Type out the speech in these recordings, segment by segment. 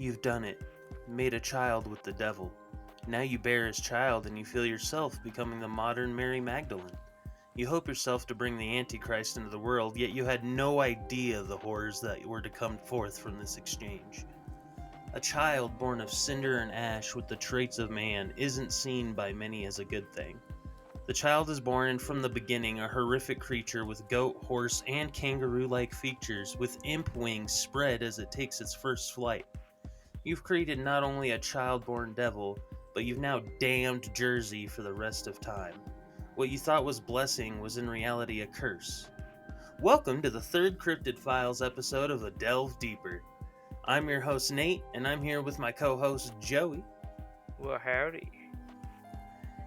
You've done it. Made a child with the devil. Now you bear his child and you feel yourself becoming the modern Mary Magdalene. You hope yourself to bring the Antichrist into the world, yet you had no idea the horrors that were to come forth from this exchange. A child born of cinder and ash with the traits of man isn't seen by many as a good thing. The child is born and from the beginning a horrific creature with goat, horse, and kangaroo-like features, with imp wings spread as it takes its first flight. You've created not only a child-born devil, but you've now damned Jersey for the rest of time. What you thought was blessing was in reality a curse. Welcome to the third Cryptid Files episode of A Delve Deeper. I'm your host Nate, and I'm here with my co-host Joey. Well, howdy.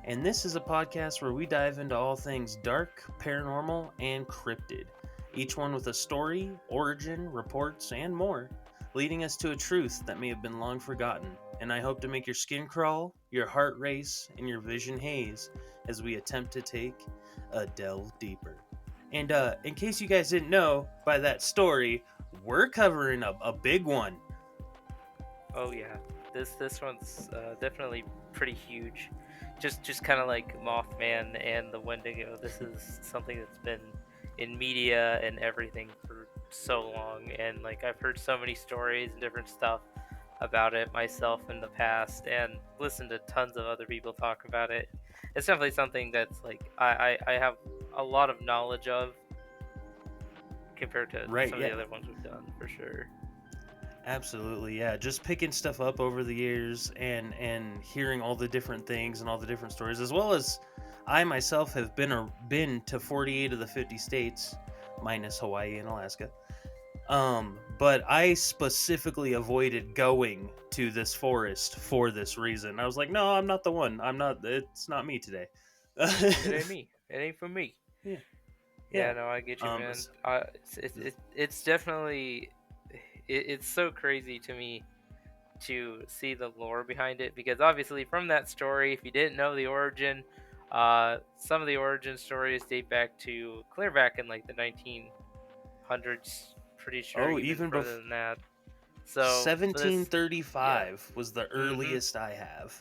And this is a podcast where we dive into all things dark, paranormal, and cryptid. Each one with a story, origin, reports, and more, leading us to a truth that may have been long forgotten. And I hope to make your skin crawl, your heart race, and your vision haze as we attempt to take a delve deeper. And in case you guys didn't know by that story, we're covering a big one. Oh yeah, this one's definitely pretty huge. Just kind of like Mothman and the Wendigo. This is something that's been in media and everything for so long, and like I've heard so many stories and different stuff about it myself in the past, and listened to tons of other people talk about it. It's definitely something that's like I have a lot of knowledge of compared to some of the other ones we've done for sure. Absolutely, yeah. Just picking stuff up over the years and hearing all the different things and all the different stories, as well as I myself have been to 48 of the 50 states, minus Hawaii and Alaska. But I specifically avoided going to this forest for this reason. I was like, no, I'm not the one. It's not me today. It ain't me. It ain't for me. Yeah. Yeah, no, I get you, man. It's definitely it's so crazy to me to see the lore behind it, because obviously from that story, if you didn't know the origin, some of the origin stories date back to clear back in like the 1900s. Pretty sure even further than that. So 1735 was the earliest I have.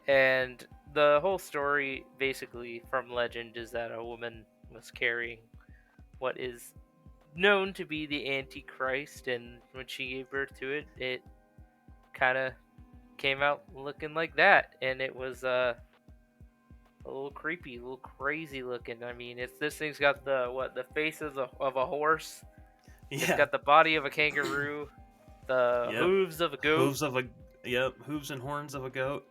And the whole story, basically from legend, is that a woman was carrying what is known to be the Antichrist, and when she gave birth to it, it kind of came out looking like that, and it was a little creepy, a little crazy looking. I mean, this thing's got the faces of a horse. Yeah. It's got the body of a kangaroo, the hooves of a goat. Hooves and horns of a goat.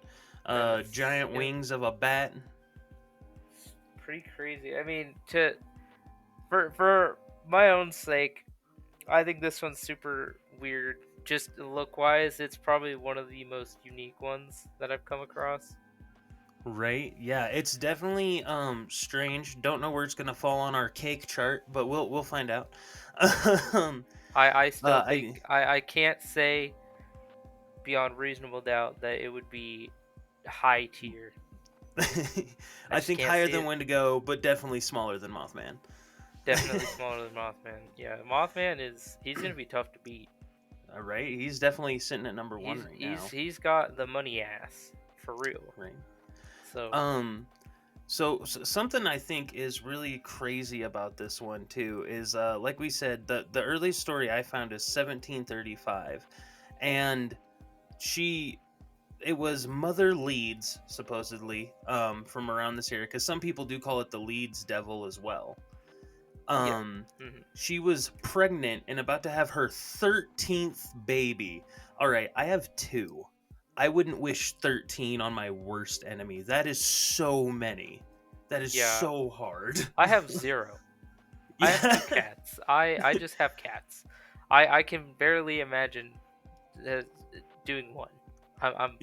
Giant wings of a bat. Pretty crazy. I mean, for my own sake, I think this one's super weird. Just look-wise, it's probably one of the most unique ones that I've come across. Right? Yeah, it's definitely strange. Don't know where it's gonna fall on our cake chart, but we'll find out. I still think I can't say beyond reasonable doubt that it would be high tier. I think higher than Wendigo, but definitely smaller than Mothman. Definitely smaller than Mothman. Yeah, Mothman he's gonna be tough to beat. All right, he's definitely sitting at number one right now. He's got the money ass for real. Right. So something I think is really crazy about this one too is like we said, the earliest story I found is 1735, and it was Mother Leeds, supposedly, from around this area, because some people do call it the Leeds Devil as well. She was pregnant and about to have her 13th baby. All right, I have 2. I wouldn't wish 13 on my worst enemy. That is so many. That is so hard. I have 0. I have 2 cats. I just have cats. I can barely imagine doing one. I'm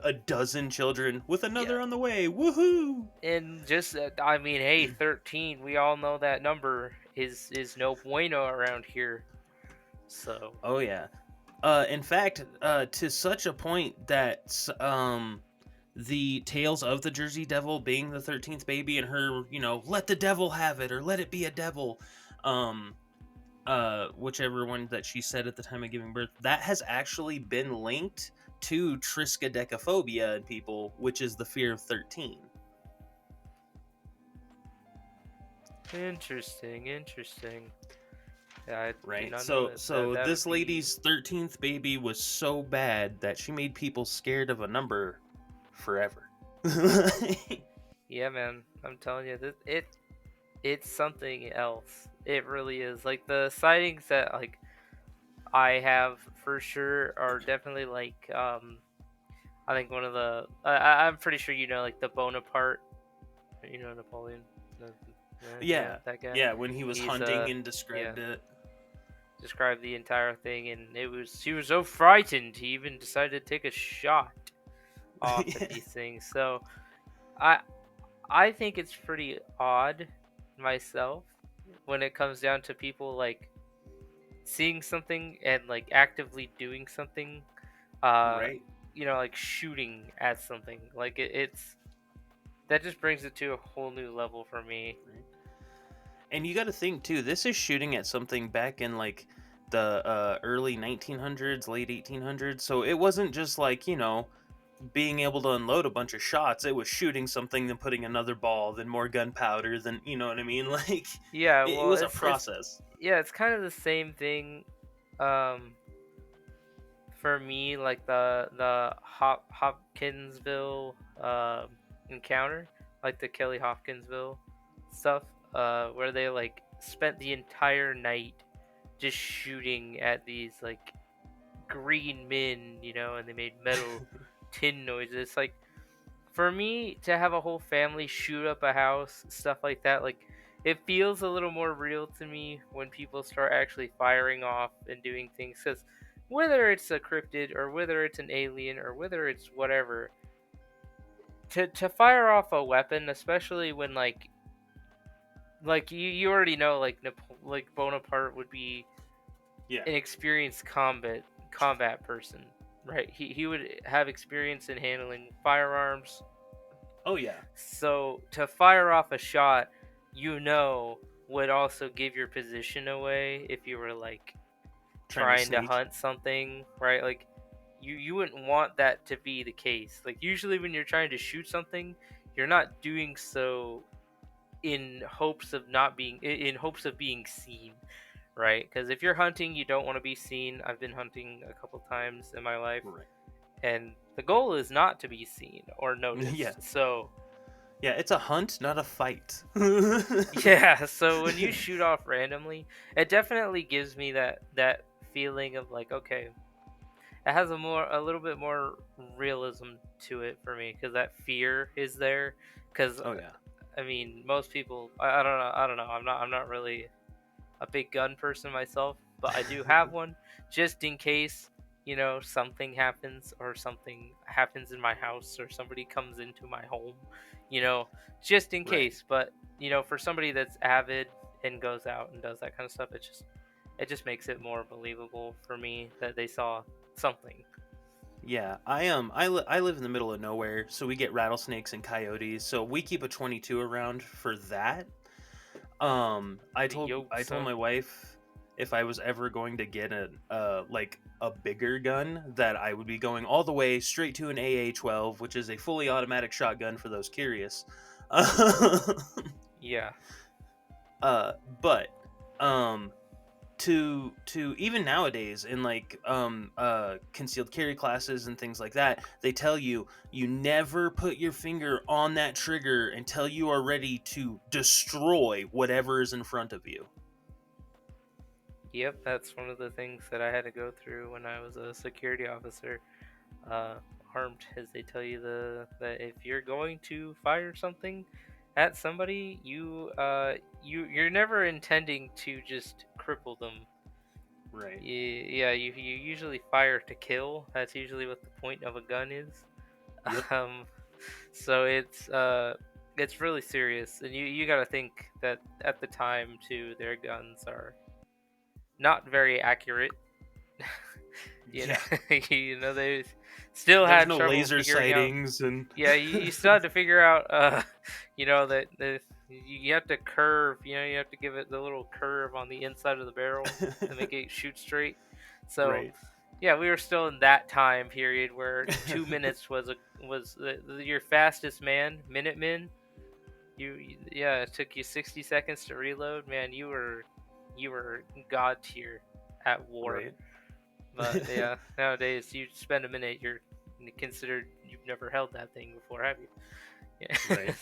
a dozen children with another on the way. Woohoo! And just I mean, hey, 13. We all know that number is no bueno around here. So. Oh yeah. In fact, to such a point that the tales of the Jersey Devil being the 13th baby and her, let the devil have it or let it be a devil. whichever one that she said at the time of giving birth, that has actually been linked to triskaidekaphobia in people, which is the fear of 13. Interesting. Yeah, I did Right. not know So that would this be. lady's 13th baby was so bad that she made people scared of a number forever. Yeah, man. I'm telling you, it's something else. It really is. Like the sightings that like I have for sure are definitely like I think one of the I'm pretty sure you know like the Bonaparte, you know Napoleon, the, yeah, Yeah. that guy. Yeah, when he was He's hunting and yeah, described it. described the entire thing, and he was so frightened he even decided to take a shot off at Yeah. these things. So I I think it's pretty odd myself when it comes down to people like seeing something and like actively doing something, uh Right. like shooting at something like it's that just brings it to a whole new level for me. Right. And you got to think too, this is shooting at something back in like the early 1900s, late 1800s. So it wasn't just like, being able to unload a bunch of shots. It was shooting something, then putting another ball, then more gunpowder, then, you know what I mean? Like, Yeah, it well, was a it's process. yeah, it's kind of the same thing um for me, like the Hopkinsville encounter, like the Kelly Hopkinsville stuff, where they like spent the entire night just shooting at these like green men, and they made metal tin noises. It's like for me to have a whole family shoot up a house, stuff like that, like it feels a little more real to me when people start actually firing off and doing things. Because whether it's a cryptid or whether it's an alien or whether it's whatever, to fire off a weapon, especially when like you already know like Bonaparte would be Yeah. an experienced combat person, right? He would have experience in handling firearms. Oh, yeah. So to fire off a shot, would also give your position away if you were like Trying to trying to sneak. hunt something, right? Like you wouldn't want that to be the case. Like usually when you're trying to shoot something, you're not doing so in hopes of not being in hopes of being seen, right? Because if you're hunting, you don't want to be seen. I've been hunting a couple times in my life, Right. and the goal is not to be seen or Yeah. noticed. So Yeah, it's a hunt, not a fight. yeah, so when you shoot off randomly, it definitely gives me that feeling of like, okay, it has a little bit more realism to it for me because that fear is there. Because Oh, yeah. I mean, most people, I don't know, I'm not really a big gun person myself, but I do have one just in case something happens or something happens in my house or somebody comes into my home, you know, just in Right. case. But for somebody that's avid and goes out and does that kind of stuff, it just makes it more believable for me that they saw something. Yeah, I live in the middle of nowhere, so we get rattlesnakes and coyotes. So we keep a 22 around for that. Yo, I told son. my wife if I was ever going to get like a bigger gun that I would be going all the way straight to an AA-12, which is a fully automatic shotgun for those curious. Yeah. uh, but um to even nowadays in like concealed carry classes and things like that, they tell you never put your finger on that trigger until you are ready to destroy whatever is in front of you. Yep, that's one of the things that I had to go through when I was a security officer. uh, Armed, as they tell you that if you're going to fire something at somebody, you're never intending to just cripple them. Right. Yeah, you usually fire to kill. That's usually what the point of a gun is. Yep. Um, so it's really serious, and you got to think that at the time too, their guns are not very accurate. you know, Yeah. they still There's had no trouble laser figuring out. sightings and Yeah, you still had to figure out, that You have to curve, you have to give it the little curve on the inside of the barrel to make it shoot straight. So, Right. yeah, we were still in that time period where 2 minutes was your fastest man, Minutemen. Yeah, it took you 60 seconds to reload. Man, you were god tier at war. Right. But yeah, nowadays you spend a minute, you're considered you've never held that thing before, have you? Yeah. Right.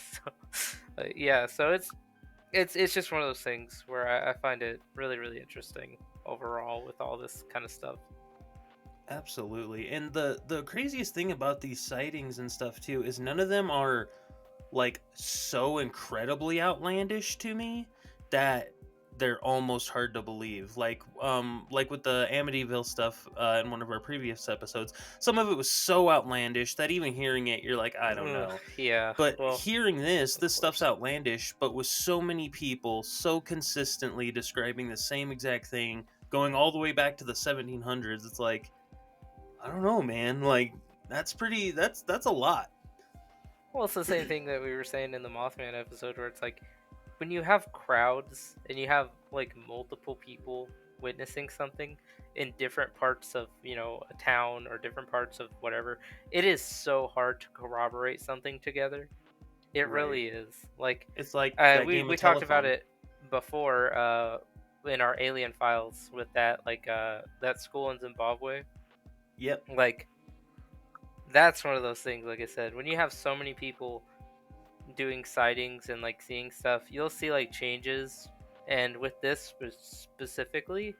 Yeah, so it's just one of those things where I find it really really interesting overall with all this kind of stuff. Absolutely. And the craziest thing about these sightings and stuff too is none of them are like so incredibly outlandish to me that they're almost hard to believe. Like with the Amityville stuff in one of our previous episodes, some of it was so outlandish that even hearing it you're like, I don't Ugh, know. yeah, But well, hearing this, of this stuff's course. outlandish, but with so many people so consistently describing the same exact thing, going all the way back to the 1700s, it's like, I don't know, man. Like that's a lot. Well, it's the same thing that we were saying in the Mothman episode, where it's like when you have crowds and you have like multiple people witnessing something in different parts of a town or different parts of whatever, it is so hard to corroborate something together. It Right. really is. Like, It's like that we game of we talked about telephone. it before in our Alien Files with that that school in Zimbabwe. Yep. Like, that's one of those things. Like I said, when you have so many people doing sightings and like seeing stuff, you'll see like changes. And with this specifically,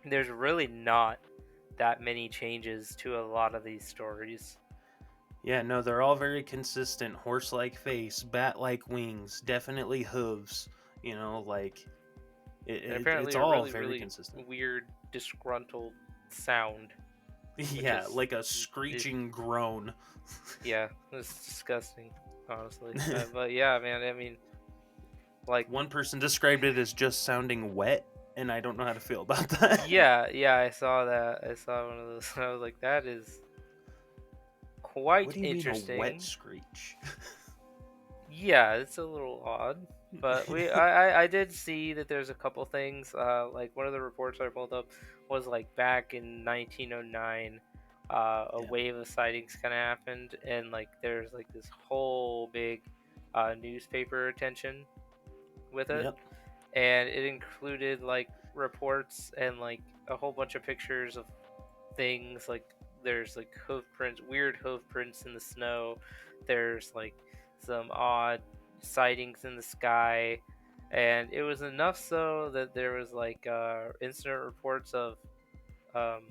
there's really not that many changes to a lot of these stories. Yeah, no, they're all very consistent. Horse-like face, bat-like wings, definitely hooves. Like And apparently it's a all really, very really consistent. weird, disgruntled sound, which Yeah, is, like a it, screeching groan. yeah, it's disgusting, honestly. But yeah, man, I mean, like, One person described it as just sounding wet, and I don't know how to feel about that. yeah, I saw that. I saw one of those. I was like, that is What quite do you mean a wet interesting. screech? Yeah, it's a little odd, but I did see that there's a couple things. Like one of the reports I pulled up was like back in 1909, a Yeah. wave of sightings kind of happened, and like there's like this whole big newspaper attention with it, Yep. and it included like reports and like a whole bunch of pictures of things. Like there's like hoof prints, weird hoof prints in the snow. There's like some odd sightings in the sky, and it was enough so that there was like incident reports of um,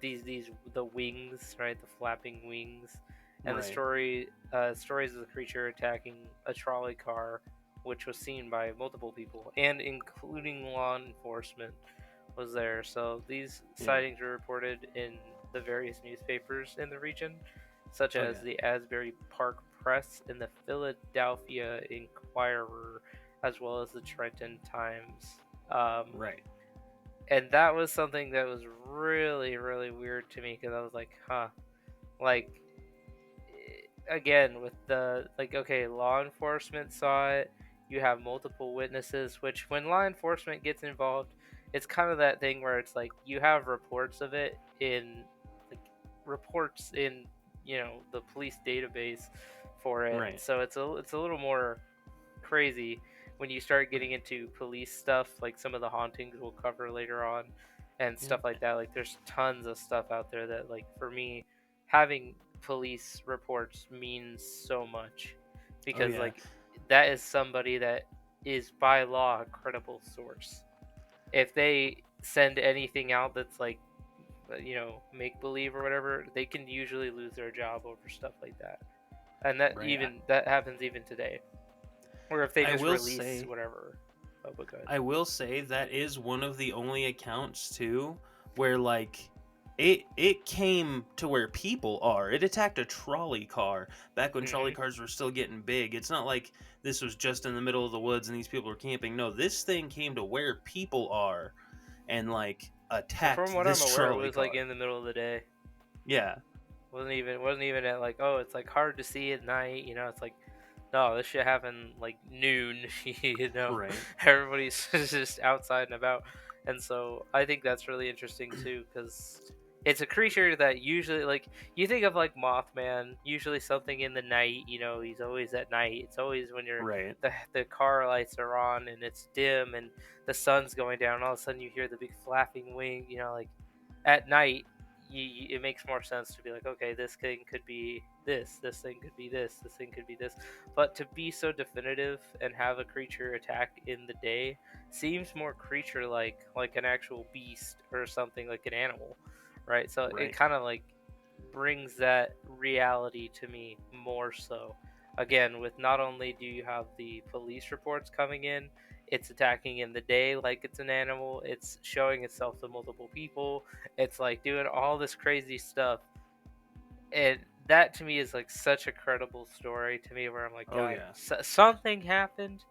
these the wings, right, the flapping wings, and the Right. stories of the creature attacking a trolley car, which was seen by multiple people, and including law enforcement was there. So these Yeah. sightings were reported in the various newspapers in the region, such Oh as yeah. the Asbury Park Press and the Philadelphia Inquirer, as well as the Trenton Times. Um, Right. and that was something that was really, really weird to me because I was like, huh, like again with the like, okay, law enforcement saw it. You have multiple witnesses, which when law enforcement gets involved, it's kind of that thing where it's like you have reports of it in like reports in the police database for it. Right. So it's a little more crazy when you start getting into police stuff, like some of the hauntings we'll cover later on and Yeah. stuff like that. Like there's tons of stuff out there that, like, for me, having police reports means so much Oh because yeah. like that is somebody that is by law a credible source. If they send anything out that's like make believe or whatever, they can usually lose their job over stuff like that. And Right. that happens even today. Or if they I just will release say whatever. Oh, but good. I will say that is one of the only accounts too where like it came to where people are. It attacked a trolley car back when trolley Hmm. cars were still getting big. It's not like this was just in the middle of the woods and these people were camping. No, this thing came to where people are and like Well, from attacked what I'm this aware, it trolley was like car. in the middle of the day. Yeah. Wasn't even at like, oh, it's like hard to see at night. It's like, no, this shit happened like noon. You know, Right. everybody's just outside and about, and so I think that's really interesting too, because it's a creature that usually, like, you think of like Mothman, usually something in the night. You know, he's always at night. It's always when you're Right. the car lights are on and it's dim and the sun's going down. And all of a sudden, you hear the big flapping wing. You know, like at night, it makes more sense to be like, okay, this thing could be this thing could be this thing could be this. But to be so definitive and have a creature attack in the day seems more creature like an actual beast or something, like an animal, right? So it Right. kind of like brings that reality to me more so. Again, with not only do you have the police reports coming in, it's attacking in the day like it's an animal, it's showing itself to multiple people, it's like doing all this crazy stuff. And that to me is like such a credible story to me, where I'm like, Oh God, yeah. something happened.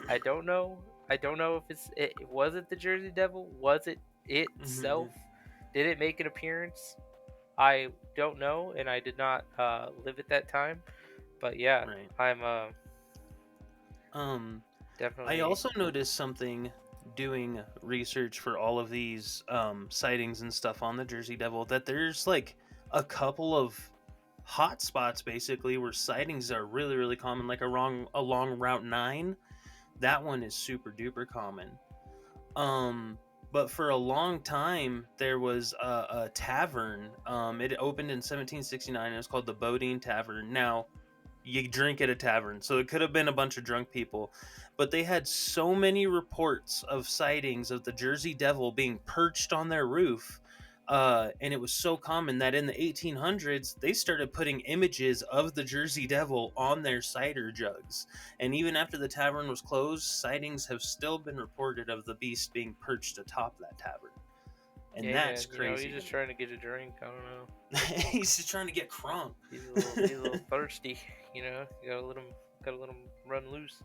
I don't know. I don't know if was it the Jersey Devil? Was it Hmm. itself? Did it make an appearance? I don't know, and I did not live at that time. But yeah, Right. I'm Um, I definitely. also noticed something doing research for all of these sightings and stuff on the Jersey Devil, that there's like a couple of hot spots basically where sightings are really really common, like along Route 9. That one is super duper common. Um, but for a long time, there was a tavern. It opened in 1769. It was called the Bodine Tavern. Now, you drink at a tavern, so it could have been a bunch of drunk people. But they had so many reports of sightings of the Jersey Devil being perched on their roof. And it was so common that in the 1800s, they started putting images of the Jersey Devil on their cider jugs. And even after the tavern was closed, sightings have still been reported of the beast being perched atop that tavern. And Hey man, that's you know, crazy he's to just me. trying to get a drink. I don't know. He's just trying to get crunk. He's a little thirsty. You know, you gotta let him run loose.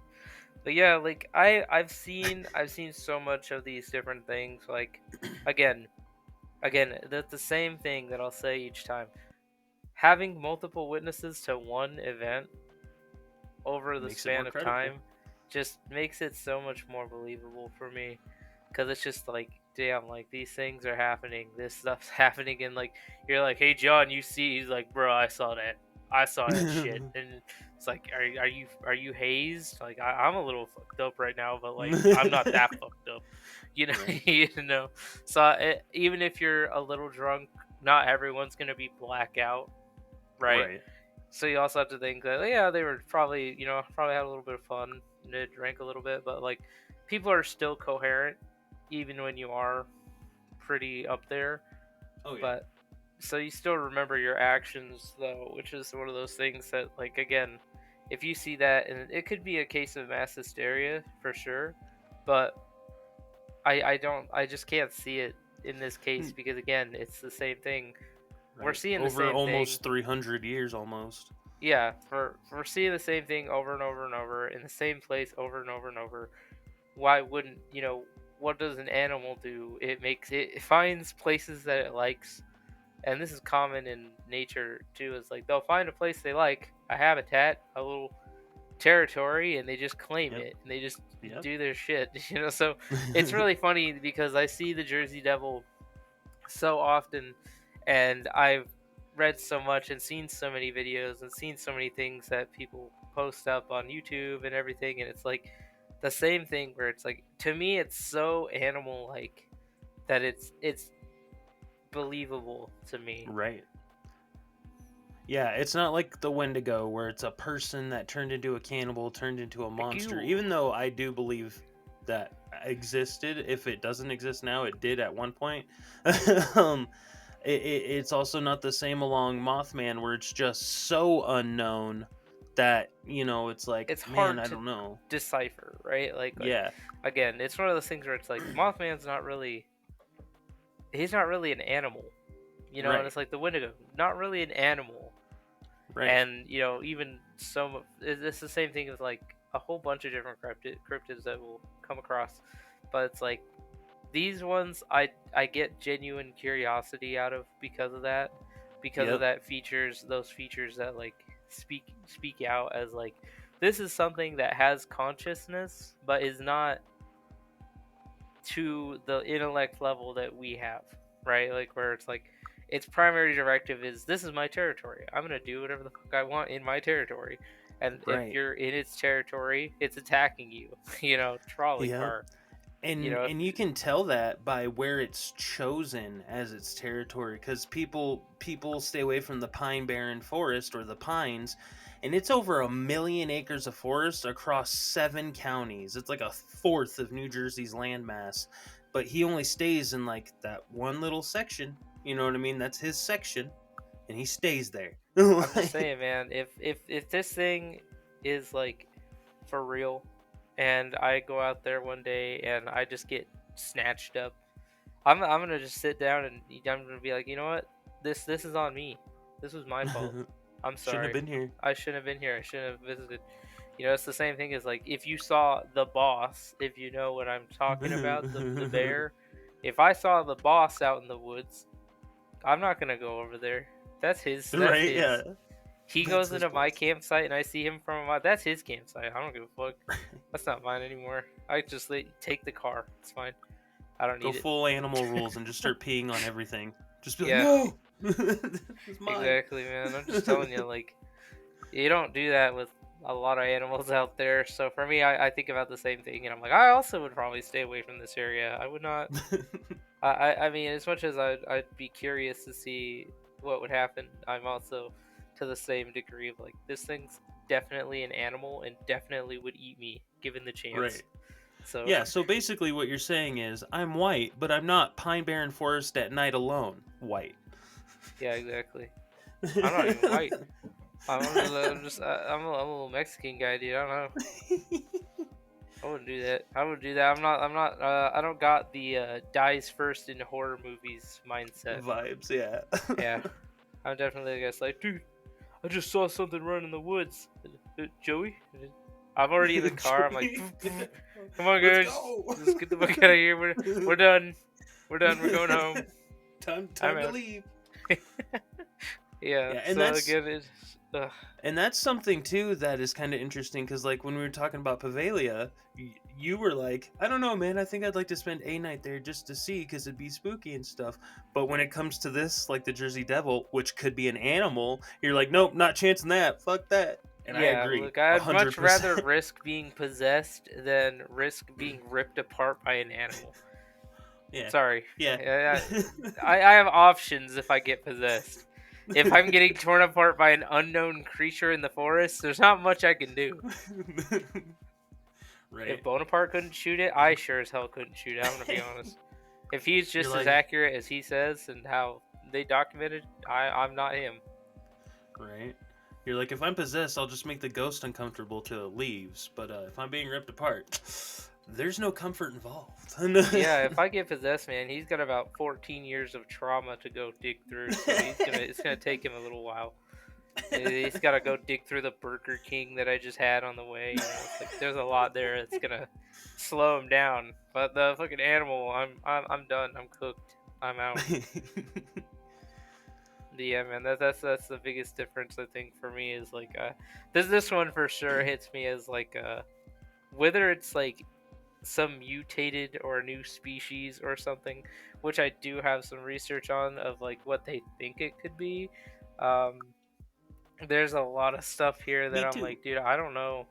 But yeah, like I've seen so much of these different things. Like, again, that's the same thing that I'll say each time. Having multiple witnesses to one event over the Makes it more span of credible. time just makes it so much more believable for me, because it's just like, damn, like these things are happening, this stuff's happening, and like you're like, hey John, you see? He's like, bro, I saw that shit. And it's like, are you hazed? Like, I'm a little fucked up right now, but like I'm not that fucked up, you know. Right. You know. So even if you're a little drunk, not everyone's gonna be blackout, right? Right. So you also have to think that, yeah, they were probably, probably had a little bit of fun, they drank a little bit, but like people are still coherent even when you are pretty up there. Oh yeah. But so you still remember your actions though, which is one of those things that, like, again, if you see that, and it could be a case of mass hysteria for sure, but I just can't see it in this case, because again, it's the same thing. We're Right. seeing the Over same thing. almost 300 years almost. Yeah, for seeing the same thing over and over and over in the same place over and over and over. Why wouldn't, what does an animal do? It finds places that it likes, and this is common in nature too. Is like they'll find a place they like, a habitat, a little territory, and they just claim Yep. it and they just Yep. do their shit. So it's really funny because I see the Jersey Devil so often, and I've read so much and seen so many videos and seen so many things that people post up on YouTube and everything, and it's like the same thing where it's like, to me it's so animal like that it's believable to me. Right. Yeah, it's not like the Wendigo where it's a person that turned into a cannibal, turned into a Like monster. you. Even though I do believe that existed, if it doesn't exist now, it did at one point. um, it's also not the same along Mothman where it's just so unknown that, it's like, It's man, hard I to don't know. decipher, right? Like Yeah. again, it's one of those things where it's like Mothman's not really, he's not really an animal, and Right. it's like the Wendigo, not really an animal. Right. And even it's the same thing with like a whole bunch of different cryptids that we'll come across, but it's like these ones I get genuine curiosity out of because of that, Yep. those features that like speak out as like this is something that has consciousness, but is not to the intellect level that we have, right? Like where it's like its primary directive is this is my territory. I'm gonna do whatever the fuck I want in my territory, and if Right. you're in its territory, it's attacking you. Trolley Yeah. car. If, And you can tell that by where it's chosen as its territory, because people stay away from the Pine Barren forest or the pines, and it's over 1 million acres of forest across 7 counties. It's like a fourth of New Jersey's landmass, but he only stays in like that one little section. You know what I mean? That's his section, and he stays there. I'm just saying, man, if this thing is like for real, and I go out there one day and I just get snatched up, I'm gonna just sit down and I'm gonna be like, you know what, this is on me. This was my fault. I'm Shouldn't have sorry. been here. I shouldn't have been here. I shouldn't have visited. It's the same thing as like if you saw the boss, if you know what I'm talking about, the bear. If I saw the boss out in the woods, I'm not gonna go over there. That's his. That's Right? his. Yeah. He That's goes his into my place. campsite and I see him from my. That's his campsite. I don't give a fuck. That's not mine anymore. I just take the car. It's fine. I don't Go need it. full animal rules and just start peeing on everything. Just be like, Yeah, no, this is mine. exactly, man. I'm just telling you, like, you don't do that with a lot of animals out there. So for me, I think about the same thing, and I'm like, I also would probably stay away from this area. I would not. I mean, as much as I'd be curious to see what would happen, I'm also to the same degree of like, this thing's definitely an animal and definitely would eat me given the chance. Right. So Yeah, so basically what you're saying is I'm white, but I'm not Pine Barren Forest at night alone. White. yeah, exactly. I'm not even white. I'm a little Mexican guy, dude. I don't know. I wouldn't do that. I wouldn't do that. I'm not. I don't got the dies first in horror movies mindset. Vibes, yeah. Yeah, I'm definitely the guy's like, dude, I just saw something run in the woods. Joey? I'm already in the car. I'm like, come on, Let's guys, go. let's get the fuck out of here. We're done. We're done. We're going home. Time I'm to out. leave. Yeah. Yeah, So again, it's. and that's something too that is kind of interesting because like when we were talking about Pavalia, you were like, I don't know, man, I think I'd like to spend a night there just to see because it'd be spooky and stuff. But when it comes to this, like the Jersey Devil, which could be an animal, you're like, nope, not chancing that. Fuck that. And I Yeah, agree, look, I'd much rather 100%. risk being possessed than risk being ripped apart by an animal. Yeah, Sorry. yeah. I have options if I get possessed. If I'm getting torn apart by an unknown creature in the forest, there's not much I can do. Right. If Bonaparte couldn't shoot it, I sure as hell couldn't shoot it, I'm gonna be honest. If he's just You're as like, accurate as he says and how they documented, I'm not him. right. You're like, if I'm possessed, I'll just make the ghost uncomfortable till it leaves. But if I'm being ripped apart, there's no comfort involved. Yeah, if I get possessed, man, he's got about 14 years of trauma to go dig through, so it's gonna take him a little while. He's got to go dig through the Burger King that I just had on the way. It's like, there's a lot there that's gonna slow him down. But the fucking animal, I'm done. I'm cooked. I'm out. Yeah, man, that's the biggest difference I think for me is like this one for sure hits me as like whether it's like some mutated or new species or something, which I do have some research on of like what they think it could be. Um, there's a lot of stuff here that Me I'm too. like, dude, I don't know.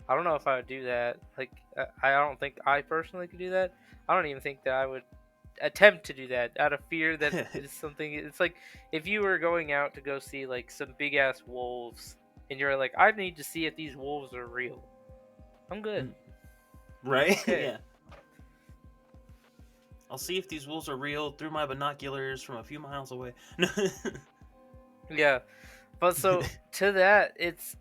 I don't know if I would do that. Like, I don't think I personally could do that. I don't even think that I would attempt to do that out of fear that it's something. It's like if you were going out to go see like some big ass wolves, and you're like, I need to see if these wolves are real. I'm good. Right? Okay. Yeah. I'll see if these wolves are real through my binoculars from a few miles away. Yeah. But so to that, it's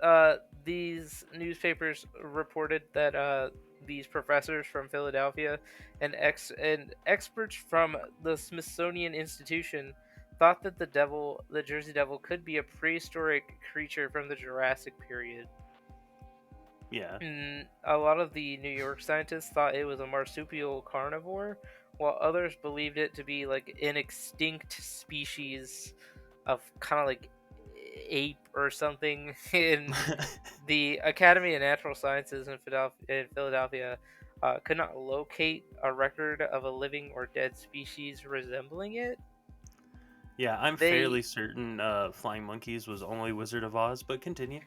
these newspapers reported that these professors from Philadelphia and experts from the Smithsonian Institution thought that the Jersey Devil, could be a prehistoric creature from the Jurassic period. Yeah. And a lot of the New York scientists thought it was a marsupial carnivore, while others believed it to be like an extinct species of kind of like ape or something. In the Academy of Natural Sciences in Philadelphia could not locate a record of a living or dead species resembling it. Yeah, I'm fairly They, certain flying monkeys was only Wizard of Oz, but continue.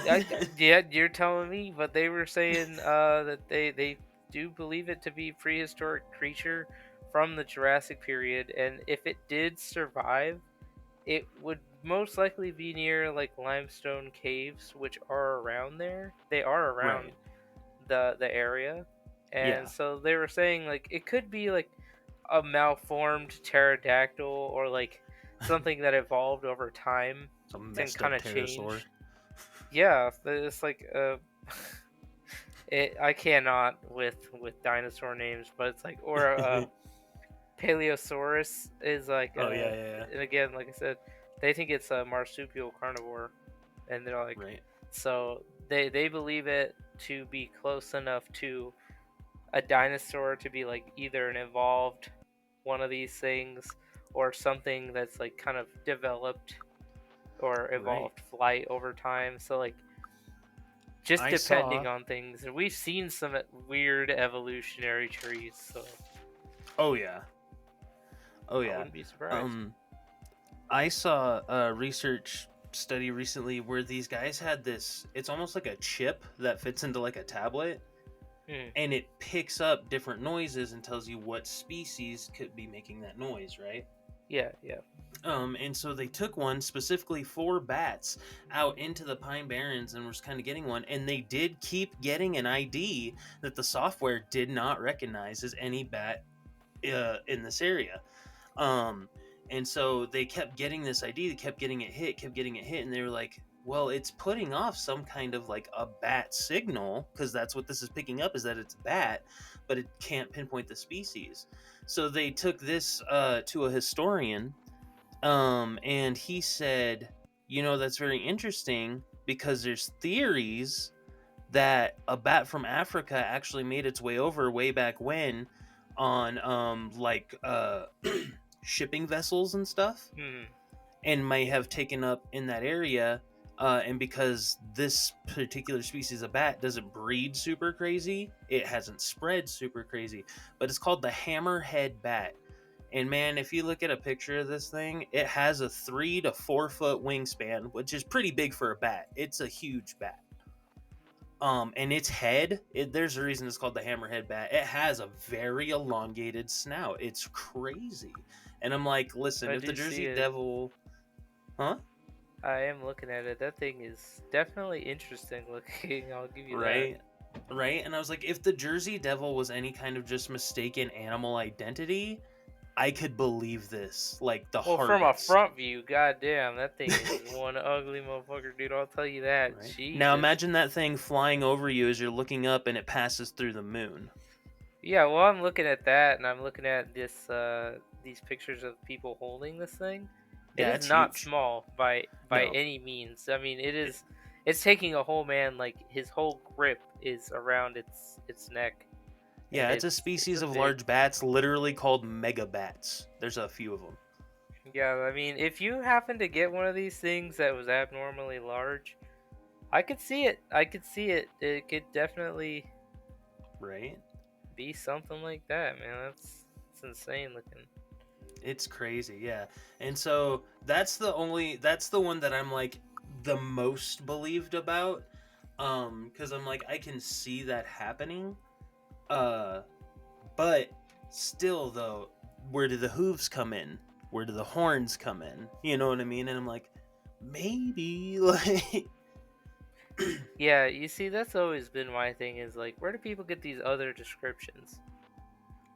yeah, you're telling me, but they were saying that they do believe it to be prehistoric creature from the Jurassic period, and if it did survive, it would most likely be near like limestone caves, which are around there. They are around Right. the area, and Yeah. so they were saying like it could be like a malformed pterodactyl or like something that evolved over time Some and messed kind up of pterosaur. changed. Yeah, it's like I cannot with dinosaur names, but it's like or Paleosaurus is like Oh yeah, yeah, yeah. and again like I said, they think it's a marsupial carnivore, and they're like Right. so they believe it to be close enough to a dinosaur to be like either an evolved one of these things or something that's like kind of developed or Right. evolved flight over time. So like just I saw. depending on things, and we've seen some weird evolutionary trees, so Oh yeah. Oh I yeah. wouldn't be surprised. Um, I saw a research study recently where these guys had this. It's almost like a chip that fits into like a tablet, Hmm. and it picks up different noises and tells you what species could be making that noise, right? Yeah, yeah. And so they took one specifically for bats out into the Pine Barrens and was kind of getting one, and they did keep getting an ID that the software did not recognize as any bat in this area. Um, and so they kept getting this ID, they kept getting it hit, and they were like, well, it's putting off some kind of like a bat signal because that's what this is picking up is that it's a bat, but it can't pinpoint the species. So they took this to a historian, and he said, that's very interesting because there's theories that a bat from Africa actually made its way over way back when on shipping vessels and stuff, Hmm. and may have taken up in that area. And because this particular species of bat doesn't breed super crazy, it hasn't spread super crazy. But it's called the hammerhead bat. And man, if you look at a picture of this thing, it has a 3 to 4 foot wingspan, which is pretty big for a bat. It's a huge bat. And its head, there's a reason it's called the hammerhead bat. It has a very elongated snout. It's crazy. And I'm like, listen, I if the do see Jersey it. Devil, huh? I am looking at it. That thing is definitely interesting looking. I'll give you that. Right? Right? And I was like, if the Jersey Devil was any kind of just mistaken animal identity, I could believe this. Like the Well, from a hardest. front view, goddamn, that thing is one ugly motherfucker, dude. I'll tell you that. Right? Now Jesus. imagine that thing flying over you as you're looking up and it passes through the moon. Yeah, well, I'm looking at that, and I'm looking at this, these pictures of people holding this thing. It Yeah, is it's not huge. small by No. any means. I mean, it It, is. It's taking a whole man. Like his whole grip is around its neck, and yeah, it's a it's species a of big. large bats, literally called megabats. There's a few of them. Yeah, I mean, if you happen to get one of these things that was abnormally large, I could see it. I could see it. It could definitely Right? be something like that, man. That's insane looking. It's crazy, yeah. And so that's the one that I'm like the most believed about. Because I'm like, I can see that happening. Uh but still though, where do the hooves come in? Where do the horns come in? You know what I mean? And I'm like, maybe like Yeah, you see, that's always been my thing is like, where do people get these other descriptions?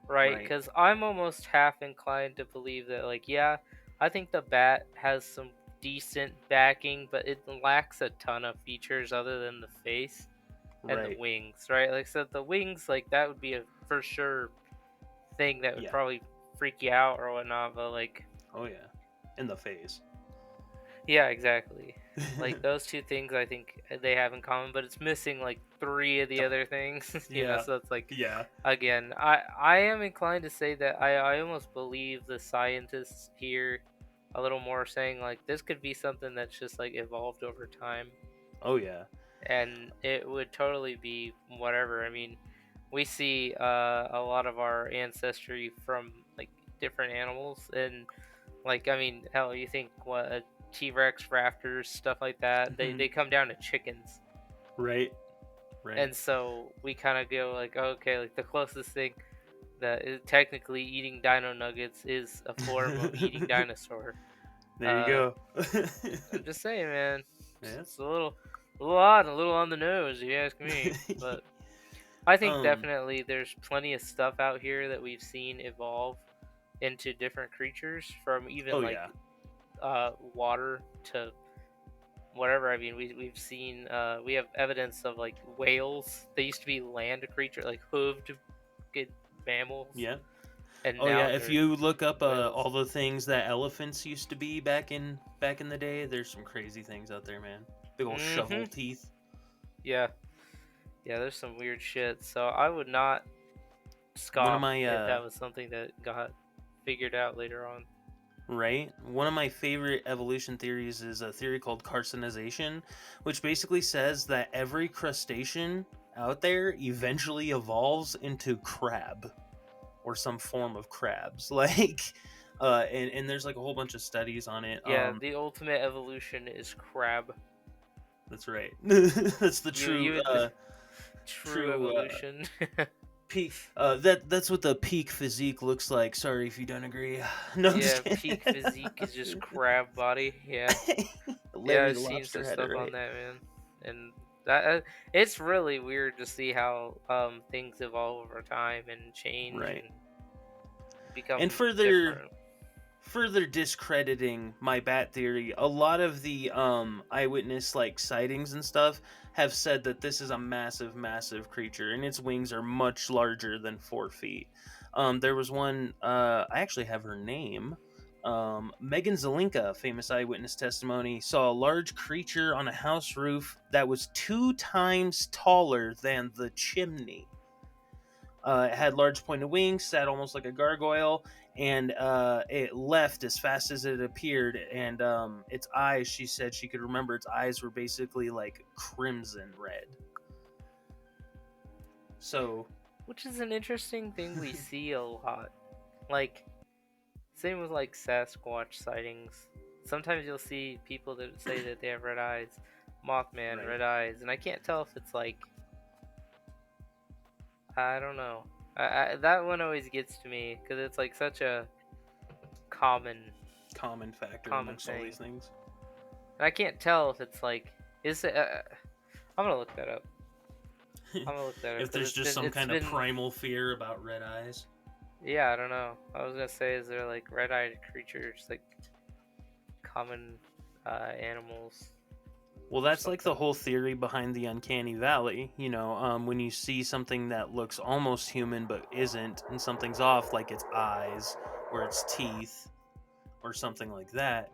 Right? right. Because I'm almost half inclined to believe that, like, yeah, I think the bat has some decent backing, but it lacks a ton of features other than the face and the Right. wings, right? Like, so the wings, like, that would be a for sure thing that would Yeah. probably freak you out or whatnot, but like, Oh yeah. In the face. yeah, exactly. Like those two things, I think they have in common, but it's missing like three of the other things, you know. Yeah. So it's like, Yeah. again, I am inclined to say that I almost believe the scientists here a little more, saying like this could be something that's just like evolved over time, Oh yeah. and it would totally be whatever. I mean, we see a lot of our ancestry from like different animals, and like I mean, hell, you think what a T-Rex, raptors, stuff like that, they come down to chickens. Right. Right. And so we kind of go like, okay, like the closest thing that is technically eating dino nuggets is a form of eating dinosaur. There you Uh, go. I'm just saying, man, Yeah. it's a little odd, and a little on the nose, if you ask me. But I think um. definitely there's plenty of stuff out here that we've seen evolve into different creatures, from even Oh like yeah. water to whatever. I mean, we've seen we have evidence of like whales. They used to be land creature, like hooved good mammals, Yeah. and Oh yeah. now If they're you look up whales. all the things that elephants used to be back in the day, there's some crazy things out there, man. Big old shovel Hmm. teeth. Yeah, yeah. There's some weird shit. So I would not One of scoff my if that was something that got figured out later on. right? One of my favorite evolution theories is a theory called carcinization, which basically says that every crustacean out there eventually evolves into crab or some form of crabs. Like, and there's like a whole bunch of studies on it. Yeah, the ultimate evolution is crab. That's right. That's the You true, would true true evolution. peak. That's what the peak physique looks like. Sorry if you don't agree. No, I'm Yeah, just peak kidding. physique is just crab body. Yeah. Yeah, Larry I've the seen some Lobster had it stuff on right. that, man, and that it's really weird to see how things evolve over time and change Right. and And become further different. further discrediting my bat theory, a lot of the eyewitness like sightings and stuff have said that this is a massive creature and its wings are much larger than 4 feet. There was one, I actually have her name. Megan Zelinka, famous eyewitness testimony, saw a large creature on a house roof that was 2 times taller than the chimney. It had large pointed wings, sat almost like a gargoyle, and it left as fast as it appeared. And its eyes, she said she could remember its eyes were basically like crimson red. So, Which is an interesting thing we see a lot. Like, same with like Sasquatch sightings. Sometimes you'll see people that say that they have red eyes, Mothman, right. red eyes, and I can't tell if it's like, I don't know. That one always gets to me because it's like such a common Common factor common amongst all thing. these things. And I can't tell if it's like, is it? I'm gonna look that up. I'm gonna look that up If because there's just some it's kind of been primal fear about red eyes. yeah, I don't know. I was gonna say, is there like red-eyed creatures, like common animals Well, or that's like the something? whole theory behind the uncanny valley. When you see something that looks almost human but isn't, and something's off, like its eyes or its teeth or something like that,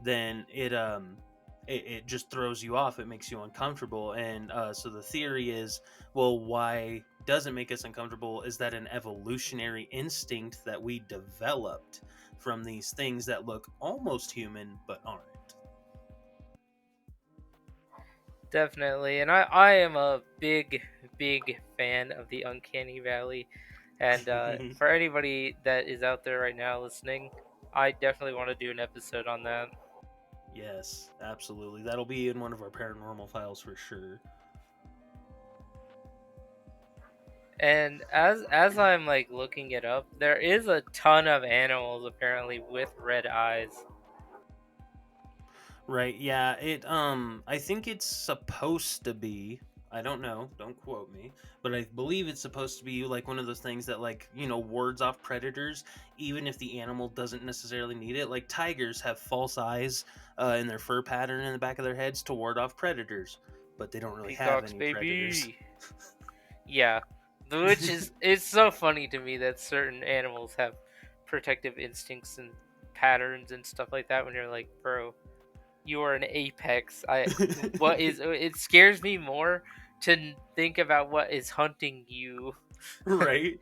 then it just throws you off. It makes you uncomfortable, and so the theory is, well, why does it make us uncomfortable? Is that an evolutionary instinct that we developed from these things that look almost human but aren't? Definitely, and I am a big fan of the uncanny valley, and for anybody that is out there right now listening, I definitely want to do an episode on that. Yes, absolutely. That'll be in one of our paranormal files for sure. And as I'm like looking it up, there is a ton of animals apparently with red eyes. Right, yeah, I think it's supposed to be, I don't know, don't quote me, but I believe it's supposed to be like one of those things that, like, wards off predators, even if the animal doesn't necessarily need it. Like tigers have false eyes in their fur pattern in the back of their heads to ward off predators, but they don't really have Peacocks, any predators. baby. Yeah, which is it's so funny to me that certain animals have protective instincts and patterns and stuff like that. When you're like, bro, you are an apex. What is it scares me more to think about what is hunting you. Right?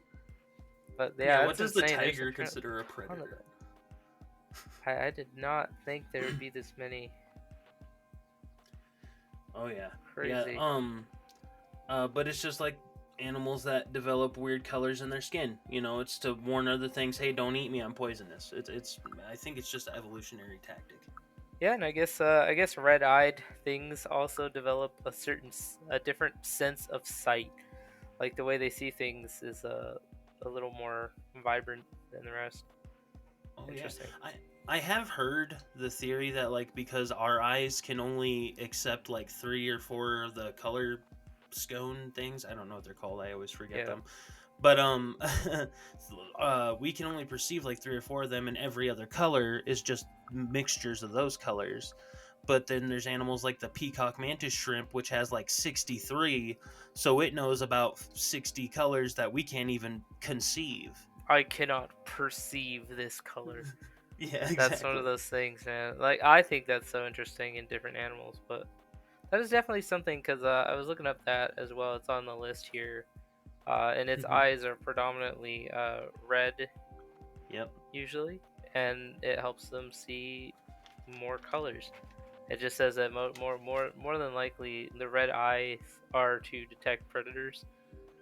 But Yeah, yeah, what that's does the insane. There's tiger apparently consider a a ton of predator? them. I did not think there would be this many. Oh yeah, yeah. Crazy. But it's just like animals that develop weird colors in their skin. You know, it's to warn other things, hey, don't eat me, I'm poisonous. It's. I think it's just an evolutionary tactic. Yeah, and I guess red-eyed things also develop a different sense of sight. Like the way they see things is a little more vibrant than the rest. Oh yeah, Interesting. I have heard the theory that like because our eyes can only accept like 3 or 4 of the color scone things. I don't know what they're called. I always forget Yeah. them. But we can only perceive like 3 or 4 of them, and every other color is just mixtures of those colors. But then there's animals like the peacock mantis shrimp, which has like 63, so it knows about 60 colors that we can't even conceive. I cannot perceive this color. Yeah, That's one exactly. of those things, man. Like I think that's so interesting in different animals, but that is definitely something because I was looking up that as well. It's on the list here, and its Mhm. eyes are predominantly red Yep. usually, and it helps them see more colors. It just says that more than likely the red eyes are to detect predators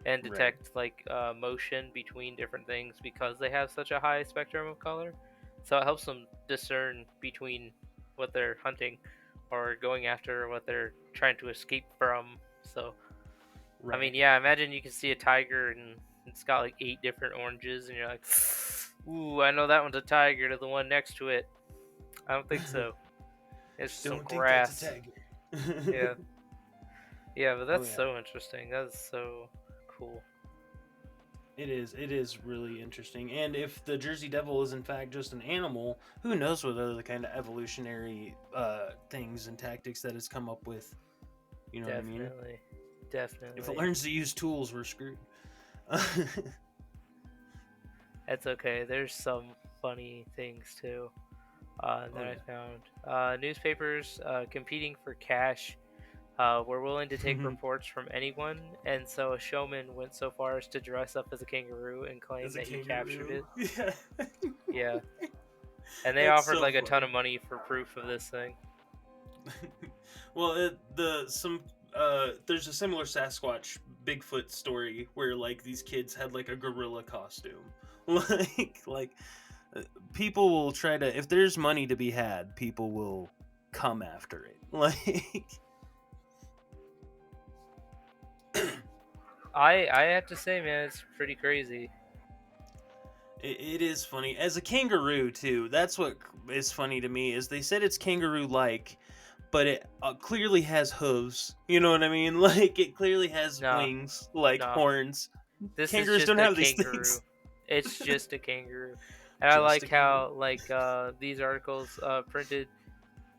and Right. detect like motion between different things because they have such a high spectrum of color. So it helps them discern between what they're hunting or going after or what they're trying to escape from. So I mean, Right. yeah, imagine you can see a tiger and it's got like 8 different oranges, and you're like, ooh, I know that one's a tiger to the one next to it. I don't think so. It's just some Don't think that's a grass. tiger. Yeah, yeah, but Oh that's yeah. so interesting. That's so cool. It is. It is really interesting. And if the Jersey Devil is in fact just an animal, who knows what other kind of evolutionary things and tactics that it's come up with. You know what I mean? Definitely, If it definitely. learns to use tools, we're screwed. That's okay. There's some funny things too Oh that I yeah. found. Newspapers competing for cash were willing to take reports from anyone, and so a showman went so far as to dress up as a kangaroo and claim As a that he captured kangaroo. it. Yeah. Yeah, and they That's offered so like a ton funny. of money for proof of this thing. Well, there's a similar Sasquatch Bigfoot story where like these kids had like a gorilla costume. Like people will try to, if there's money to be had, people will come after it. Like I have to say, man, it's pretty crazy. it is funny as a kangaroo too. That's what is funny to me is they said it's kangaroo like, but it clearly has hooves. You know what I mean? Like it clearly has Nah, wings, like nah. horns. This is Kangaroos just don't a have these kangaroo. things. It's just a kangaroo. And I Just like a kangaroo. how like these articles printed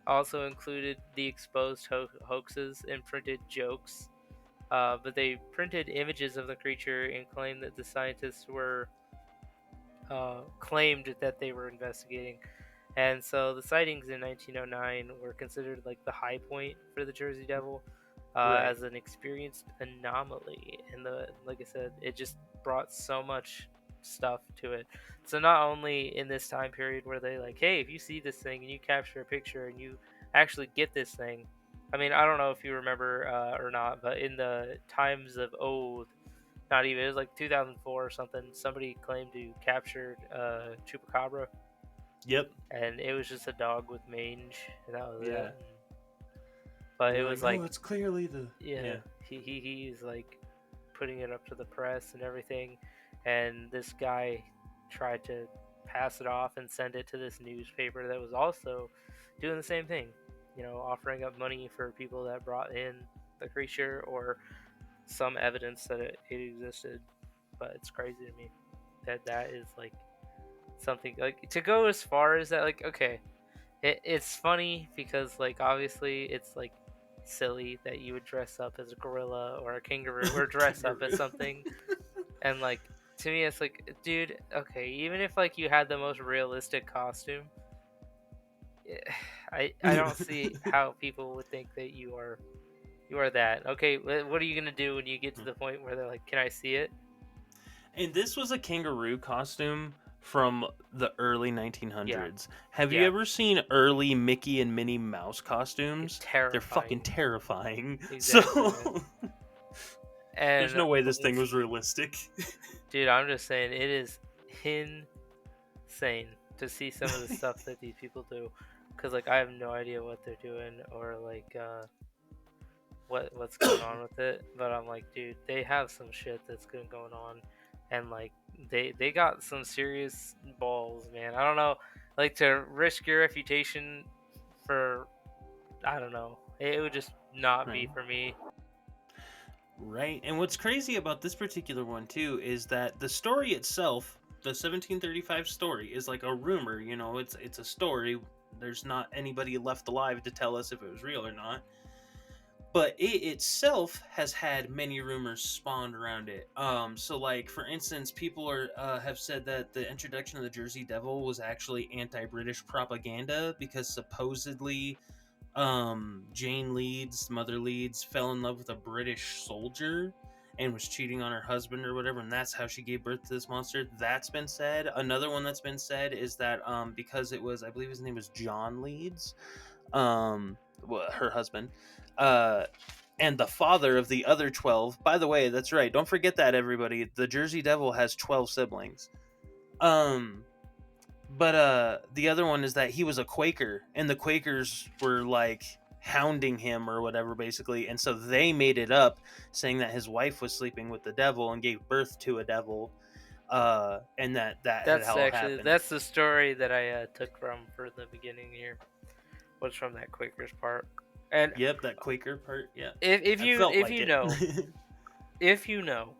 also included the exposed hoaxes and printed jokes. But they printed images of the creature and claimed that the scientists were claimed that they were investigating. And so the sightings in 1909 were considered like the high point for the Jersey Devil Right. as an experienced anomaly. And like I said, it just brought so much stuff to it. So not only in this time period where they like, hey, if you see this thing and you capture a picture and you actually get this thing. I mean, I don't know if you remember or not, but in the times of old, not even, it was like 2004 or something, somebody claimed to captured chupacabra, Yep. and it was just a dog with mange, and that was Yeah. it. But And it they're like, was oh, like, it's clearly the yeah, yeah. he's like putting it up to the press and everything, and this guy tried to pass it off and send it to this newspaper that was also doing the same thing, offering up money for people that brought in the creature or some evidence that it existed. But it's crazy to me that that is like something like to go as far as that. Like, okay, it's funny because like obviously it's like silly that you would dress up as a gorilla or a kangaroo or dress up as Kangaroo. something, and like to me it's like, dude, okay, even if like you had the most realistic costume, I don't see how people would think that you are that. Okay, what are you gonna do when you get to the point where they're like, can I see it? And this was a kangaroo costume from the early 1900s. Yeah. Have you Yeah. ever seen early Mickey and Minnie Mouse It's costumes? They're fucking terrifying. terrifying. Exactly, man. So there's And no way this thing was realistic. dude, I'm just saying it is insane to see some of the stuff that these people do, because like I have no idea what they're doing or like what's going on with it. But I'm like, dude, they have some shit that's been going on, and like they got some serious balls, man. I don't know, like to risk your reputation for, I don't know. It would just not be Right. for me. Right. And what's crazy about this particular one too is that the story itself, the 1735 story, is like a rumor. You know, it's a story. There's not anybody left alive to tell us if it was real or not. But it itself has had many rumors spawned around it. So like for instance, people have said that the introduction of the Jersey Devil was actually anti-British propaganda because supposedly Jane Leeds, Mother Leeds, fell in love with a British soldier and was cheating on her husband or whatever, and that's how she gave birth to this monster. That's been said. Another one that's been said is that because it was, I believe his name was John Leeds, her husband, uh, and the father of the other 12. By the way, that's right. Don't forget that, everybody. The Jersey Devil has 12 siblings. But the other one is that he was a Quaker, and the Quakers were like hounding him or whatever, basically, and so they made it up, saying that his wife was sleeping with the devil and gave birth to a devil, and that had That's how it actually happened. that's the story that I took from for the beginning here. Was from that Quakers part. And Yep, that Quaker part. Yeah, if I you felt if like you it. know if you know,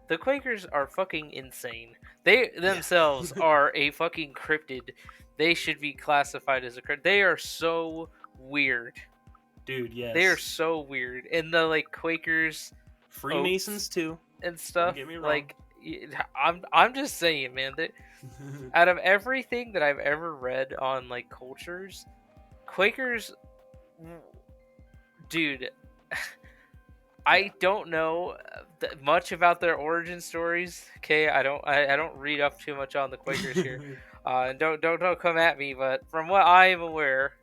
the Quakers are fucking insane. They themselves are a fucking cryptid. They should be classified as a cryptid. They are so weird. Dude, yes. They are so weird. And the like Quakers, Freemasons too. and stuff. Don't get me wrong. Like I'm just saying, man. That out of everything that I've ever read on like cultures, Quakers, dude. I don't know much about their origin stories. Okay, I don't read up too much on the Quakers here. Don't come at me. But from what I am aware,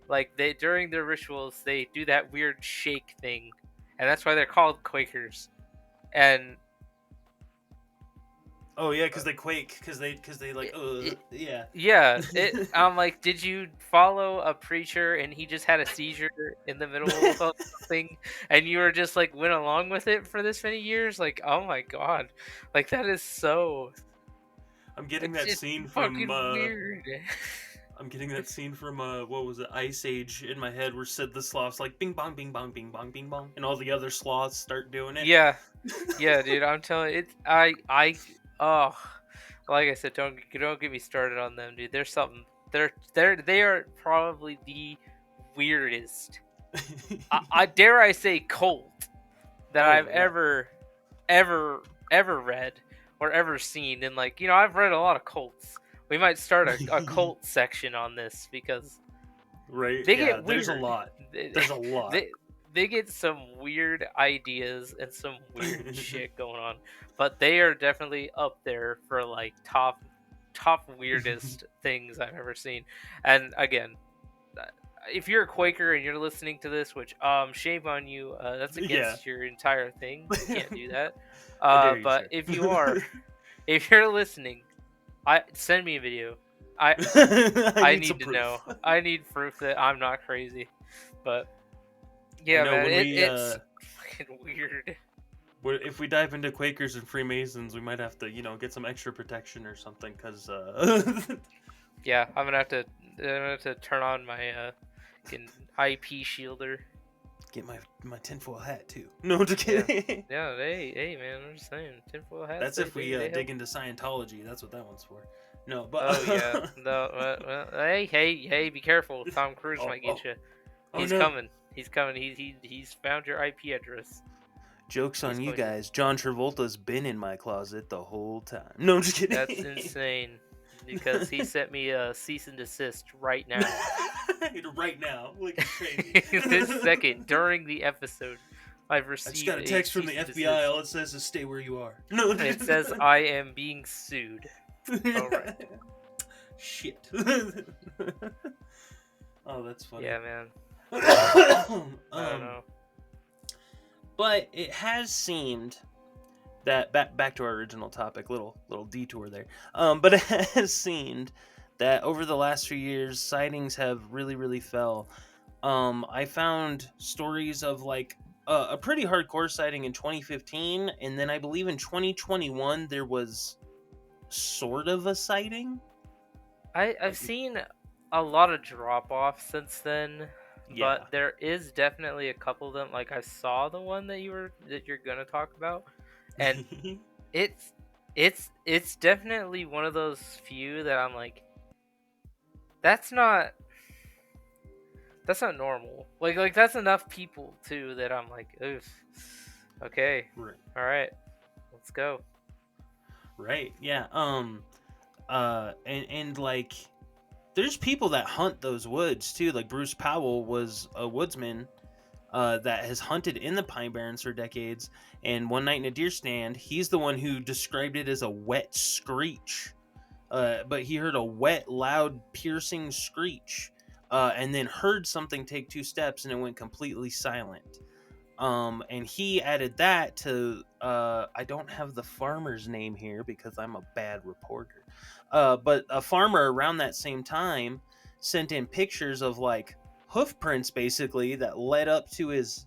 like they during their rituals they do that weird shake thing, and that's why they're called Quakers. And oh yeah, because they quake, because they like yeah. yeah, I'm like, did you follow a preacher and he just had a seizure in the middle of something, and you were just like went along with it for this many years? Like, oh my god, like that is so. I'm getting that It's scene fucking from weird. I'm getting that scene from what was it, Ice Age in my head, where Sid the Sloth's like bing bong bing bong bing bong bing bong, and all the other sloths start doing it. Yeah, yeah, dude. I'm telling you, it's oh, like I said, don't get me started on them, dude. There's something. They are probably the weirdest. I dare I say cult that Oh, I've yeah. ever read or ever seen. And like, you know, I've read a lot of cults. We might start a cult section on this because Right? they Yeah, get weird. there's a lot. There's a lot. They get some weird ideas and some weird shit going on, but they are definitely up there for like top weirdest things I've ever seen. And again, if you're a Quaker and you're listening to this, which shame on you, that's against your entire thing. You can't do that. I dare you, But sir. if you are, if you're listening, send me a video. I need some to proof. know. I need proof that I'm not crazy. But I yeah, know man, when it's fucking weird. if we dive into Quakers and Freemasons, we might have to, get some extra protection or something, because Yeah, I'm gonna have to turn on my fucking IP shielder. get my tinfoil hat too. No, I'm just kidding. Yeah, hey, man, I'm just saying, tinfoil hats. That's if we dig into Scientology. That's what that one's for. No, but Oh yeah, no, well, hey, be careful. Tom Cruise might get you. He's no. coming. He's coming. He's found your IP address. Joke's on He's you going to- guys. John Travolta's been in my closet the whole time. No, I'm just kidding. That's insane. Because he sent me a cease and desist right now. Right now, like crazy. This second, during the episode, I've I received just got a text from the cease and FBI. desist. All it says is "stay where you are." No, It says I am being sued. Oh, right. Shit. Oh, that's funny. Yeah, man. I don't know. But it has seemed that back to our original topic, little detour there. But it has seemed that over the last few years, sightings have really fell. I found stories of like a pretty hardcore sighting in 2015, and then I believe in 2021 there was sort of a sighting. I've seen a lot of drop off since then, Yeah. but there is definitely a couple of them. Like I saw the one that you're gonna talk about, and it's definitely one of those few that I'm like, that's not normal. Like that's enough people too that I'm like, oof, okay, Right. all right, let's go. Right. Yeah. And like there's people that hunt those woods too. Like Bruce Powell was a woodsman that has hunted in the Pine Barrens for decades. And one night in a deer stand, he's the one who described it as a wet screech. But he heard a wet, loud, piercing screech, and then heard something take 2 steps, and it went completely silent. And he added that to I don't have the farmer's name here because I'm a bad reporter. But a farmer around that same time sent in pictures of like hoof prints basically that led up to his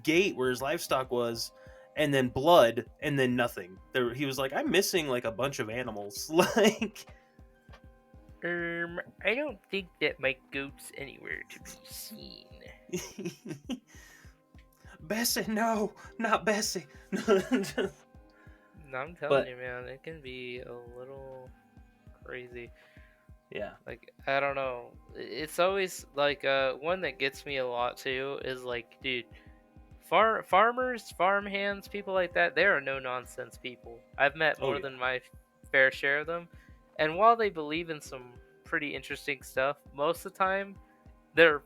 gate where his livestock was, and then blood, and then nothing. There he was like, I'm missing like a bunch of animals. Like I don't think that my goat's anywhere to be seen. Bessie, no, not Bessie. No, I'm telling But you, man, it can be a little crazy. yeah. Like, I don't know. It's always like one that gets me a lot too is like, dude, farmers, farm hands, people like that, they are no nonsense people. I've met Oh more yeah. than my fair share of them. And while they believe in some pretty interesting stuff, most of the time they're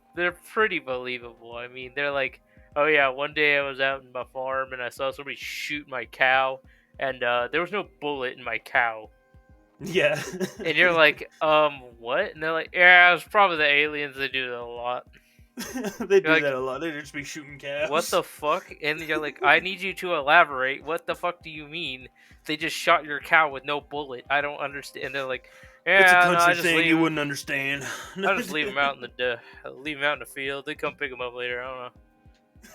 pretty believable. I mean, they're like, "Oh yeah, one day I was out in my farm and I saw somebody shoot my cow, and there was no bullet in my cow." Yeah. And you're like, what?" And they're like, "Yeah, it was probably the aliens. They do that a lot." They do You're like, that a lot. They just be shooting calves. "What the fuck?" And you're like, "I need you to elaborate. What the fuck do you mean? They just shot your cow with no bullet. I don't understand." And they're like, It's a "Yeah, no, country I just thing leave you 'em. wouldn't understand. I just leave them out in the field. They come pick them up later. I don't know.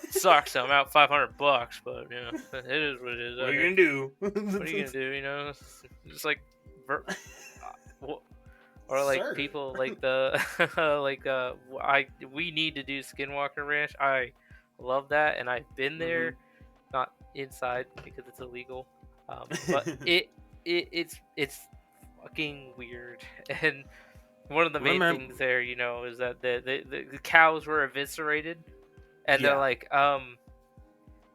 It sucks. I'm out $500, but you know, it is what it is. What are you gonna do? What are you gonna do? You know, it's just like, or like Sir. people like the we need to do Skinwalker Ranch. I love that, and I've been there, not inside because it's illegal, but it's fucking weird. And one of the main things there, you know, is that the cows were eviscerated, and they're like,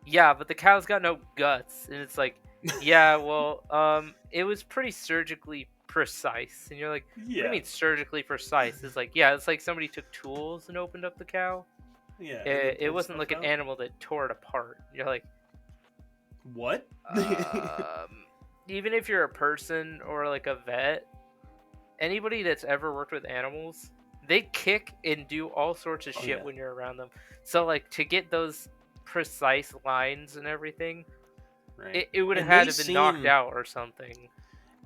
yeah, but the cow's got no guts, and it's like, yeah, well, it was pretty surgically precise, and you're like, what do you mean surgically precise? It's like, yeah, it's like somebody took tools and opened up the cow. Yeah, It wasn't like an animal that tore it apart. You're like, what? Even if you're a person or like a vet, anybody that's ever worked with animals, they kick and do all sorts of shit when you're around them. So like to get those precise lines and everything, right. it would have had to have been knocked out or something.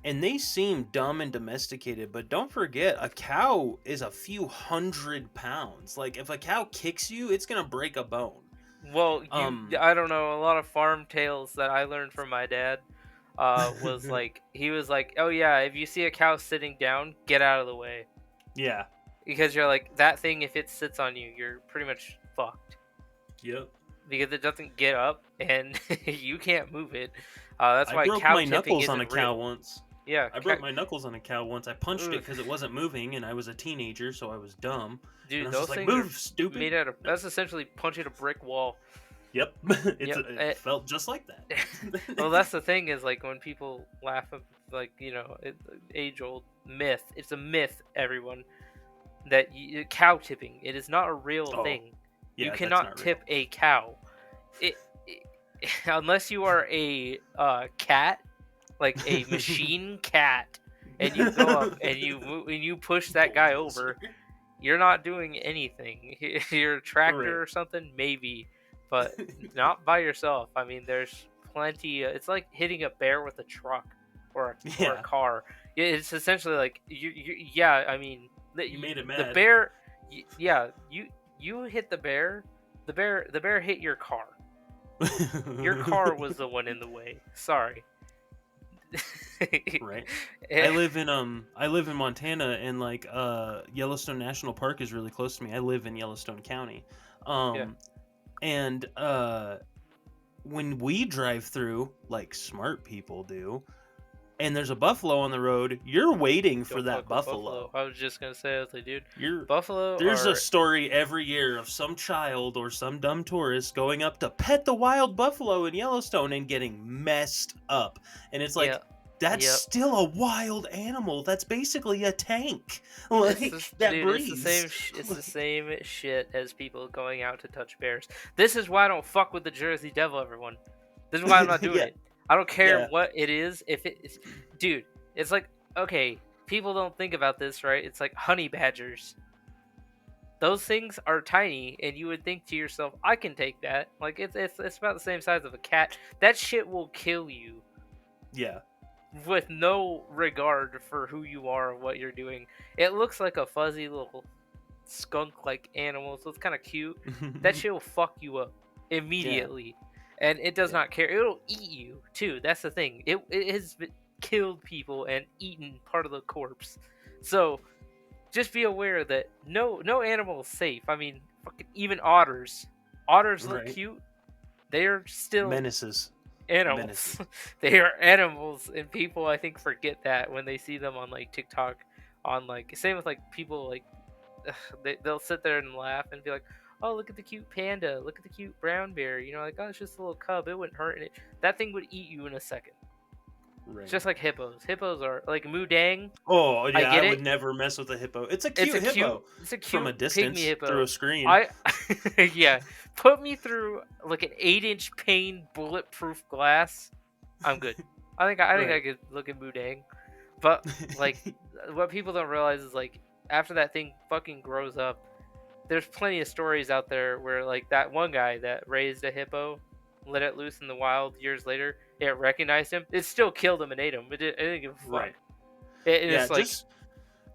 And they seem dumb and domesticated, but don't forget, a cow is a few 100 pounds. Like if a cow kicks you, it's gonna break a bone. Well, I don't know. A lot of farm tales that I learned from my dad was like, he was like, oh yeah, if you see a cow sitting down, get out of the way. Yeah. Because you're like, that thing, if it sits on you, you're pretty much fucked. Yep. Because it doesn't get up and you can't move it. That's why I broke cow my tipping knuckles on a isn't cow real. once. Yeah, I broke my knuckles on a cow once. I punched it because it wasn't moving, and I was a teenager, so I was dumb. Dude, and those like, things move, are stupid. made out of. That's essentially punching a brick wall. Yep, it felt just like that. Well, that's the thing is like when people laugh at like, you know, age-old myth. It's a myth, everyone. That cow tipping. It is not a real thing. Yeah, you cannot tip a cow. Unless you are a cat like a machine cat, and you go up and you push that guy over, you're not doing anything. You're a tractor Right. or something, maybe, but not by yourself. I mean, there's plenty. It's like hitting a bear with a truck or a Yeah. car. It's essentially like yeah. I mean, You made it the mad. bear. Yeah, you hit the bear. The bear hit your car. Your car was the one in the way. Sorry. Right. I live in Montana, and like Yellowstone National Park is really close to me. I live in Yellowstone County. Yeah. And when we drive through, like smart people do, and there's a buffalo on the road, you're waiting for Don't that fuck with buffalo. I was just gonna say, I was like, dude, You're buffalo There's are a story every year of some child or some dumb tourist going up to pet the wild buffalo in Yellowstone and getting messed up. And it's like, yeah. that's Yep. still a wild animal. That's basically a tank. Like, that Dude, breathes. it's the same. It's the same shit as people going out to touch bears. This is why I don't fuck with the Jersey Devil, everyone. This is why I'm not doing Yeah. it. I don't care Yeah. what it is. If it's, dude, it's like, okay, people don't think about this, right? It's like honey badgers. Those things are tiny, and you would think to yourself, I can take that. Like it's about the same size of a cat. That shit will kill you Yeah. with no regard for who you are or what you're doing. It looks like a fuzzy little skunk-like animal, so it's kind of cute. That shit will fuck you up immediately, and it does not care. It'll eat you too. That's the thing. It has killed people and eaten part of the corpse. So just be aware that no animal is safe. I mean, fucking even otters. Otters look Right. cute. They are still Menaces. animals. Menaces. They are animals, and people I think forget that when they see them on like TikTok, on like same with like people like they'll sit there and laugh and be like, oh, look at the cute panda, look at the cute brown bear, you know, like, oh, it's just a little cub, it wouldn't hurt, and that thing would eat you in a second. Right. Just like hippos are like Mudang. Oh yeah, I get would it. never mess with a hippo. It's a cute hippo. It's a cute From a distance pygmy hippo. through a screen. Yeah, put me through like an 8-inch pane bulletproof glass, I'm good. I think I could look at Mudang, but like what people don't realize is like after that thing fucking grows up, there's plenty of stories out there where like that one guy that raised a hippo, let it loose in the wild years later, it recognized him, it still killed him and ate him. It didn't give a fuck. Right. It's like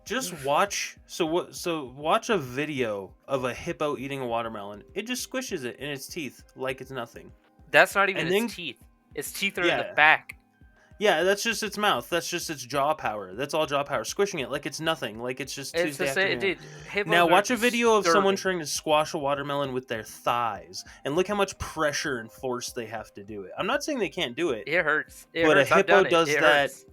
just watch. So watch a video of a hippo eating a watermelon. It just squishes it in its teeth like it's nothing. that's not even And its then- teeth. Its teeth are in the Yeah. back. Yeah, that's just its mouth. That's just its jaw power. That's all jaw power. Squishing it like it's nothing. Like it's just It's Tuesday the same, afternoon. dude. Hippos Now are watch a video of someone disturbing. trying to squash a watermelon with their thighs, and look how much pressure and force they have to do it. I'm not saying they can't do it. It hurts. But a I've hippo done it. does It that- hurts.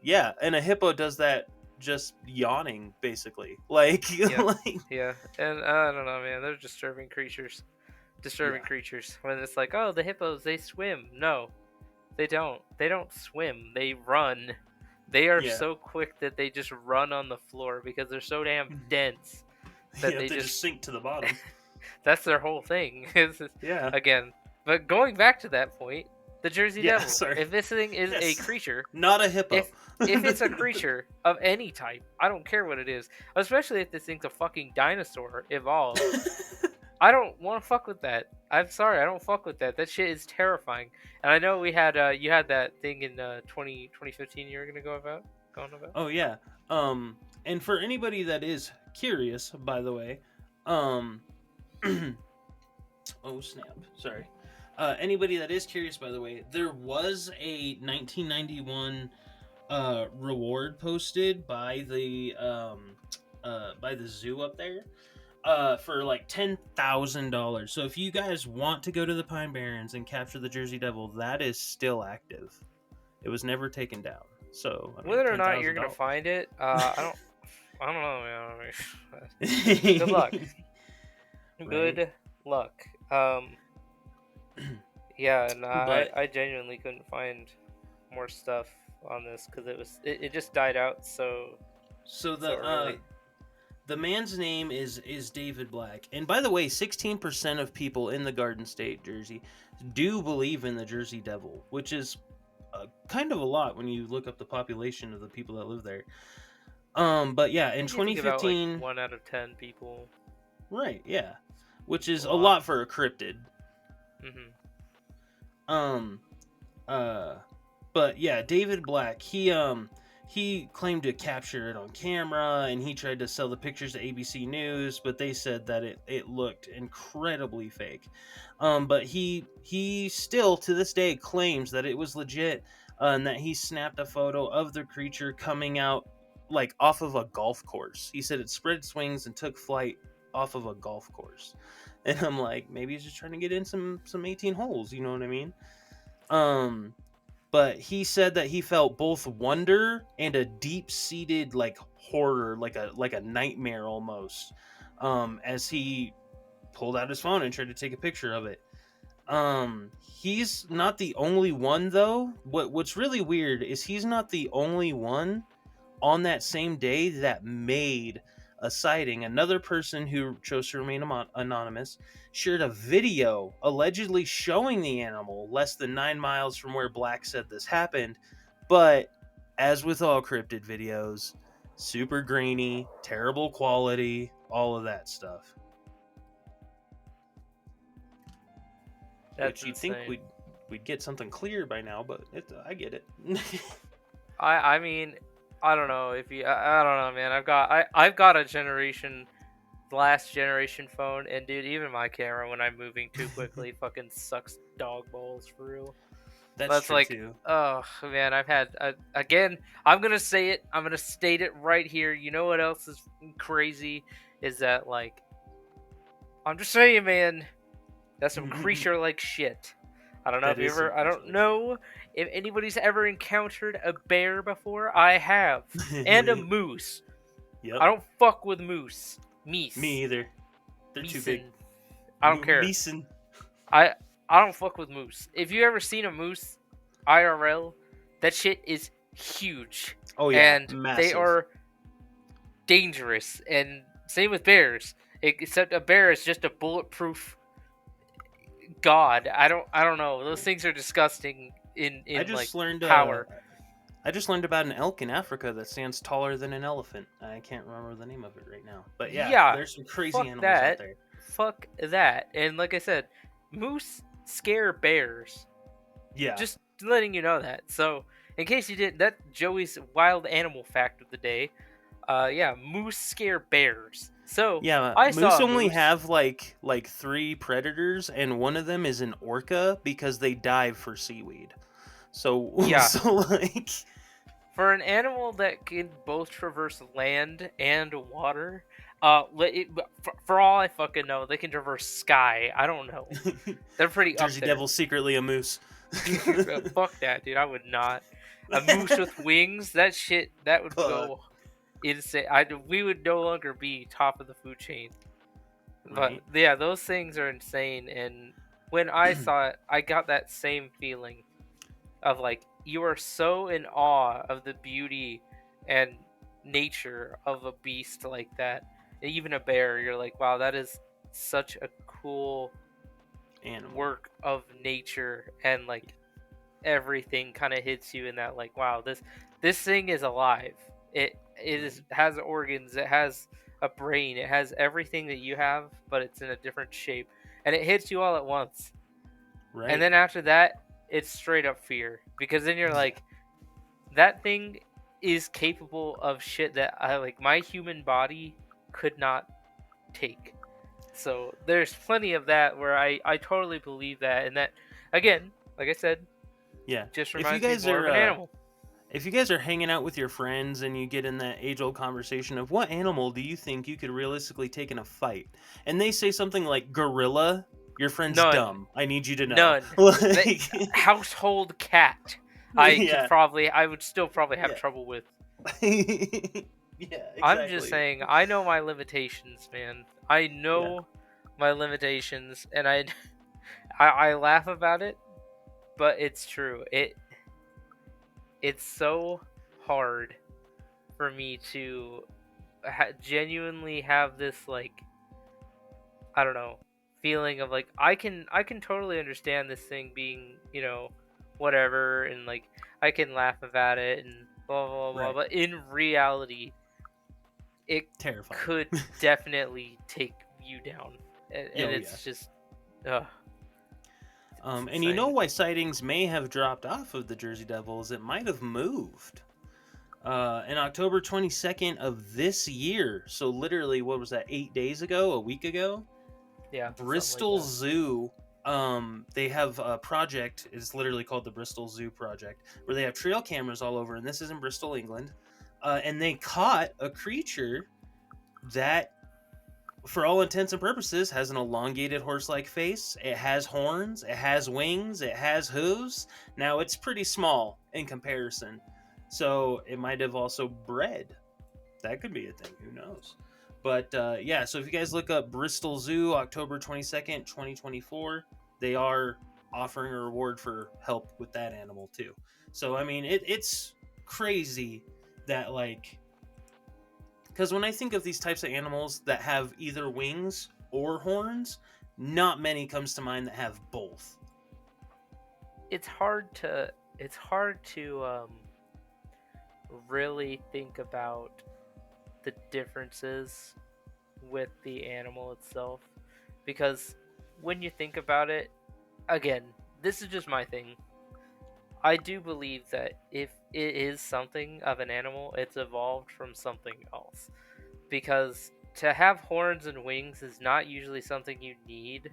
Yeah, and a hippo does that just yawning, basically. Like, Yeah. like Yeah, and I don't know, man. They're disturbing creatures. Disturbing Yeah. creatures. When it's like, oh, the hippos, they swim. No, they don't. They don't swim. They run. They are Yeah. so quick that they just run on the floor because they're so damn dense. That yeah, they they just- just sink to the bottom. That's their whole thing. Yeah. Again, but going back to that point, the Jersey Yeah, Devil. sorry. If this thing is Yes. a creature, Not a hippo. if it's a creature of any type, I don't care what it is. Especially if this thing's a fucking dinosaur evolved. I don't want to fuck with that. I'm sorry, I don't fuck with that. That shit is terrifying. And I know we had you had that thing in 2015 you were going about. Oh yeah. And for anybody that is curious, by the way, oh snap, sorry. Anybody that is curious, by the way, there was a 1991 reward posted by the zoo up there for like $10,000. So if you guys want to go to the Pine Barrens and capture the Jersey Devil, that is still active. It was never taken down. So I mean, Whether or not you're going to $10,000. find it, I don't know, man. Good luck. Good luck. Yeah, and But- I genuinely couldn't find more stuff on this because it just died out. So So So early. the man's name is David Black. And by the way, 16% of people in the Garden State, Jersey, do believe in the Jersey Devil, which is kind of a lot when you look up the population of the people that live there. But yeah, in If you think about like 2015, 1 out of 10 people. right, yeah, which It's is a a lot. lot for a cryptid. Um, uh, but yeah, David Black, he claimed to capture it on camera, and he tried to sell the pictures to ABC News, but they said that it looked incredibly fake. But he still to this day claims that it was legit, and that he snapped a photo of the creature coming out like off of a golf course. He said it spread its wings and took flight off of a golf course. And I'm like, maybe he's just trying to get in some 18 holes, you know what I mean? Um, but he said that he felt both wonder and a deep-seated like horror, like a nightmare almost, as he pulled out his phone and tried to take a picture of it. He's not the only one though. What's really weird is he's not the only one on that same day that made a sighting. Another person who chose to remain anonymous shared a video allegedly showing the animal less than 9 miles from where Black said this happened. But as with all cryptid videos, super grainy, terrible quality, all of that stuff. That's Which you'd think insane. we'd get something clear by now, but I get it. I mean, I don't know if you. I don't know, man. I've got a generation, last generation phone, and dude, even my camera when I'm moving too quickly fucking sucks dog balls for real. That's That's true like, too. oh man, I've had again. I'm gonna say it. I'm gonna state it right here. You know what else is crazy? Is that like, I'm just saying, man. That's some creature like shit. I don't know That if you is some ever. I don't creature. know if anybody's ever encountered a bear before. I have, and a moose. Yep. I don't fuck with moose. Meese. Me either. They're too big. Meeson. I don't care. Meeson. I I don't fuck with moose. If you ever seen a moose IRL, that shit is huge. Oh yeah, And they massive. are dangerous. And same with bears. Except a bear is just a bulletproof god. I don't know. Those things are disgusting in I like just learned power. I just learned about an elk in Africa that stands taller than an elephant. I can't remember the name of it right now. But yeah, Yeah, there's some crazy fuck animals out that. there. Fuck that. And like I said, moose scare bears. Yeah. Just letting you know that. So, in case you didn't, that Joey's wild animal fact of the day. Yeah, moose scare bears. So, yeah, I moose saw a only moose. have like 3 predators, and one of them is an orca because they dive for seaweed. So Yeah. so like For an animal that can both traverse land and water, for all I fucking know, they can traverse sky. I don't know. They're pretty up Jersey there. Devil's secretly a moose. Fuck that, dude. I would not. A moose with wings, that shit, that would Fuck. go insane. We would no longer be top of the food chain. Right? But yeah, those things are insane. And when I saw it, I got that same feeling of like, you are so in awe of the beauty and nature of a beast like that. Even a bear, you're like, wow, that is such a cool Animal. work of nature, and like everything kind of hits you in that like, wow, this thing is alive. Has organs, it has a brain, it has everything that you have, but it's in a different shape, and it hits you all at once. Right. And then after that, it's straight up fear, because then you're like, that thing is capable of shit that my human body could not take. So there's plenty of that where I totally believe that, and that, again, like I said, yeah. just If you reminds me guys more are of an animal. if you guys are hanging out with your friends and you get in that age-old conversation of what animal do you think you could realistically take in a fight, and they say something like gorilla, your friend's None. dumb. I need you to know. None. Like, Household cat. Yeah. I would still probably have Yeah. trouble with. Yeah, exactly. I'm just saying, I know my limitations, man. I know my limitations, and I laugh about it, but it's true. It's so hard for me to genuinely have this, like, I don't know, feeling of like, I can totally understand this thing being, whatever, and like I can laugh about it and blah blah blah. Right. But in reality, it Terrifying. could definitely take you down, and Yeah. it's just, ugh, it's And you know insane. why sightings may have dropped off of the Jersey Devil is it might have moved. In October 22nd of this year, so literally, what was that, 8 days ago, a week ago? Yeah, Bristol something like Zoo, they have a project, it's literally called the Bristol Zoo Project, where they have trail cameras all over, and this is in Bristol, England. And they caught a creature that, for all intents and purposes, has an elongated horse-like face. It has horns, it has wings, it has hooves. Now, it's pretty small in comparison, so it might have also bred. That could be a thing, who knows. But yeah, so if you guys look up Bristol Zoo, October 22nd, 2024, they are offering a reward for help with that animal too. So I mean, it's crazy that, like, because when I think of these types of animals that have either wings or horns, not many comes to mind that have both. it's hard to really think about the differences with the animal itself, because when you think about it, again, this is just my thing. I do believe that if it is something of an animal, it's evolved from something else. Because to have horns and wings is not usually something you need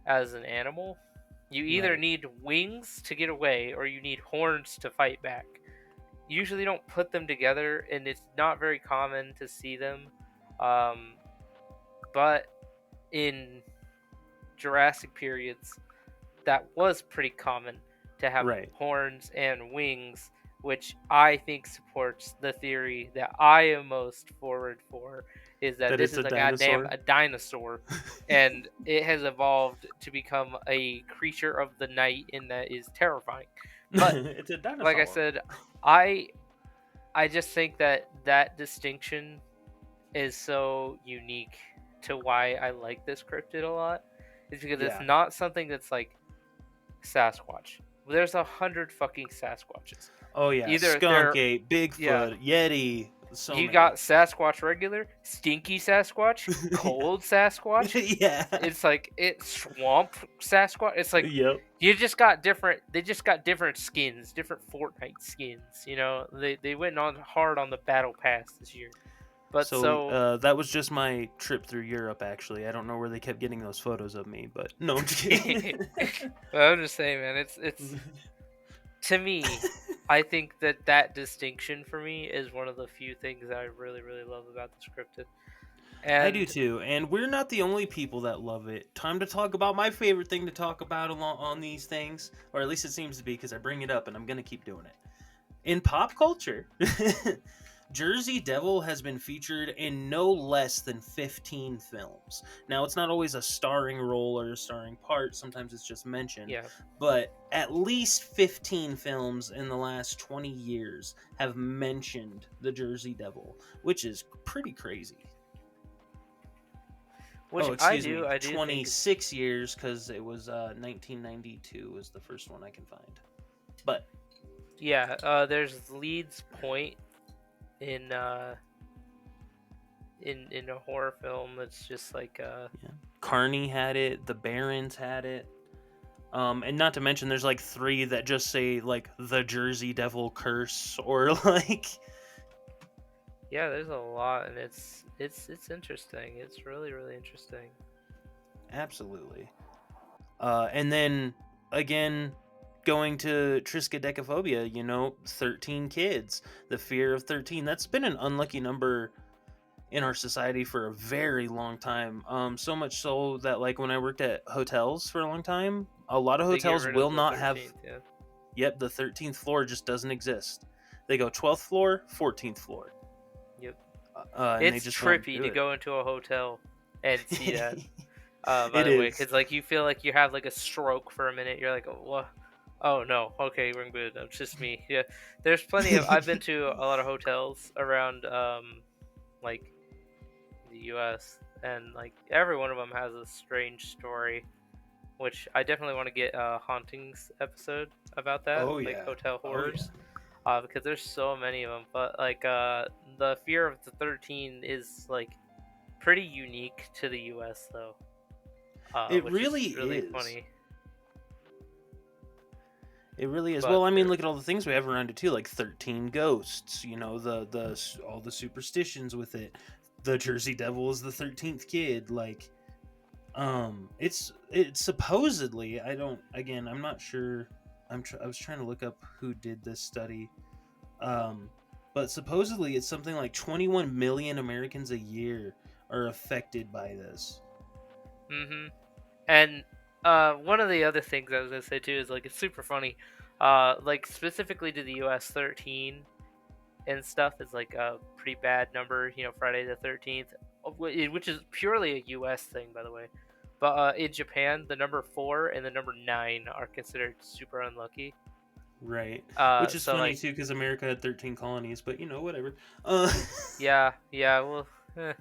as an animal. You either Right. need wings to get away or you need horns to fight back. You usually don't put them together, and it's not very common to see them. Um, but in Jurassic periods, that was pretty common to have Right. horns and wings, which I think supports the theory that I am most forward for, is that That this it's is a a goddamn dinosaur. a dinosaur, and it has evolved to become a creature of the night, and that is terrifying. But It's a like I dinosaur. said, I I just think that that distinction is so unique to why I like this cryptid a lot. Is because it's Yeah. not something that's like Sasquatch. There's 100 fucking Sasquatches. Oh yeah, Either skunk they're, ape, yeah, Bigfoot, Yeti, so you many. got Sasquatch regular, stinky Sasquatch, cold Sasquatch. Yeah. It's like it's swamp Sasquatch. It's like Yep. you just got different. They just got different skins, different Fortnite skins. You know, they went on hard on the battle pass this year. But So so that was just my trip through Europe. Actually, I don't know where they kept getting those photos of me, but no, I'm just kidding. I'm just saying, man. It's to me, I think that that distinction for me is one of the few things that I really really love about the scripted. I do And too, and we're not the only people that love it. Time to talk about my favorite thing to talk about on these things, or at least it seems to be, because I bring it up and I'm gonna keep doing it. In pop culture, Jersey Devil has been featured in no less than 15 films. Now, it's not always a starring role or a starring part, sometimes it's just mentioned, yeah, but at least 15 films in the last 20 years have mentioned the Jersey Devil, which is pretty crazy. which Oh, excuse me, I do think it's 26 years, because it was 1992 was the first one I can find. But yeah. There's Leeds Point in in a horror film. It's just like yeah, Carney had it, the Barrens had it. And not to mention, there's like 3 that just say like the Jersey Devil curse, or like, yeah. There's a lot, and it's interesting. It's really really interesting. absolutely. And then again, going to triskaidekaphobia, 13 kids, the fear of 13. That's been an unlucky number in our society for a very long time. So much so that, like, when I worked at hotels for a long time, a lot of They get hotels rid of will the not have. 13th. Yeah. Yep, the 13th floor just doesn't exist. They go 12th floor, 14th floor. Yep. And they It's just won't trippy do to it. go into a hotel and see that. By It the way, is. because like you feel like you have like a stroke for a minute. You're like, oh, what? Oh no, okay, we're good. It's just me. Yeah, there's plenty of. I've been to a lot of hotels around like the U.S. and like every one of them has a strange story. which I definitely want to get a hauntings episode about that, Oh like yeah. hotel Oh yeah. horrors, because there's so many of them. But like the Fear of the 13 is like pretty unique to the U.S. though, It which really is really is. funny. It really is. But Well, I mean, there, look at all the things we have around it too, like 13 ghosts. You know, all the superstitions with it. The Jersey Devil is the 13th kid. Like, it's supposedly. I don't. Again, I'm not sure. I was trying to look up who did this study. Um, but supposedly it's something like 21 million Americans a year are affected by this. mm-hmm. And one of the other things I was gonna say too is like it's super funny. Like specifically to the U.S., 13 and stuff is like a pretty bad number. You know, Friday the 13th, which is purely a U.S. thing, by the way. But in Japan, the number 4 and the number 9 are considered super unlucky. Right. Which is So funny like, too because America had 13 colonies, but you know, whatever. Uh yeah, well, well,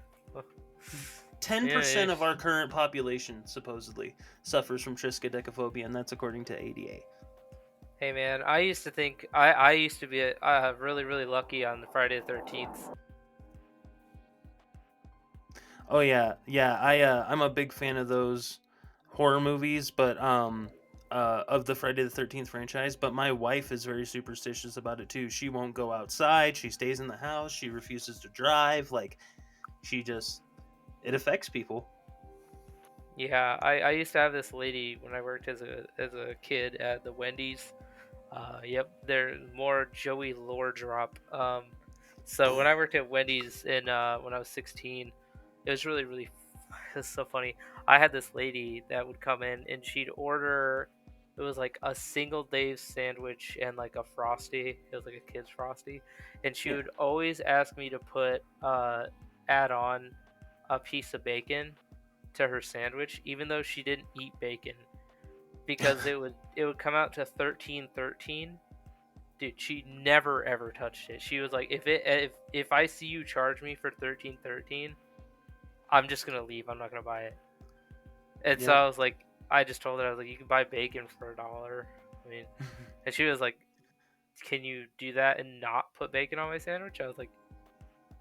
10% yeah. of our current population supposedly suffers from triskaidekaphobia, and that's according to ADA. Hey man, I used to think I used to be really really lucky on the Friday the 13th. Oh yeah, yeah. I'm a big fan of those horror movies, but of the Friday the 13th franchise. But my wife is very superstitious about it too. She won't go outside. She stays in the house. She refuses to drive. Like she just it affects people. Yeah, I used to have this lady when I worked as a kid at the Wendy's. Yep, they're more Joey lore drop. So when I worked at Wendy's in when I was 16, it was really it was so funny. I had this lady that would come in and she'd order. It was like a single Dave's sandwich and like a frosty. It was like a kid's frosty, and she Yeah. would always ask me to put add on a piece of bacon to her sandwich, even though she didn't eat bacon, because it would come out to 1313. Dude, she never ever touched it. She was like, if I see you charge me for 1313, I'm just gonna leave. I'm not gonna buy it. And so Yep. I was like, I just told her, I was like, you can buy bacon for $1. I mean, and she was like, can you do that and not put bacon on my sandwich? I was like,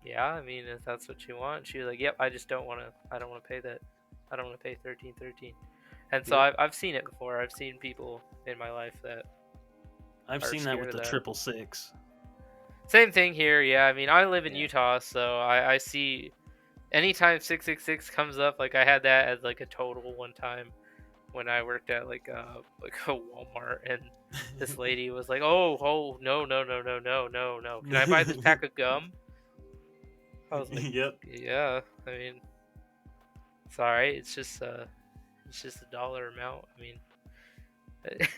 yeah. I mean, if that's what you want. She was like, yep. I just don't want to. I don't want to pay that. I don't want to pay 1313. And so Yep. I've seen it before. I've seen people in my life that I've are seen that scared with of the that. 666. Same thing here. Yeah, I mean, I live in Yeah. Utah, so I see anytime 666 comes up. Like I had that as like a total one time when I worked at like a Walmart, and this lady was like, "Oh, no. Can I buy this pack of gum?" I was like, Yep. "Yeah. I mean, it's all right. It's just a dollar amount. I mean,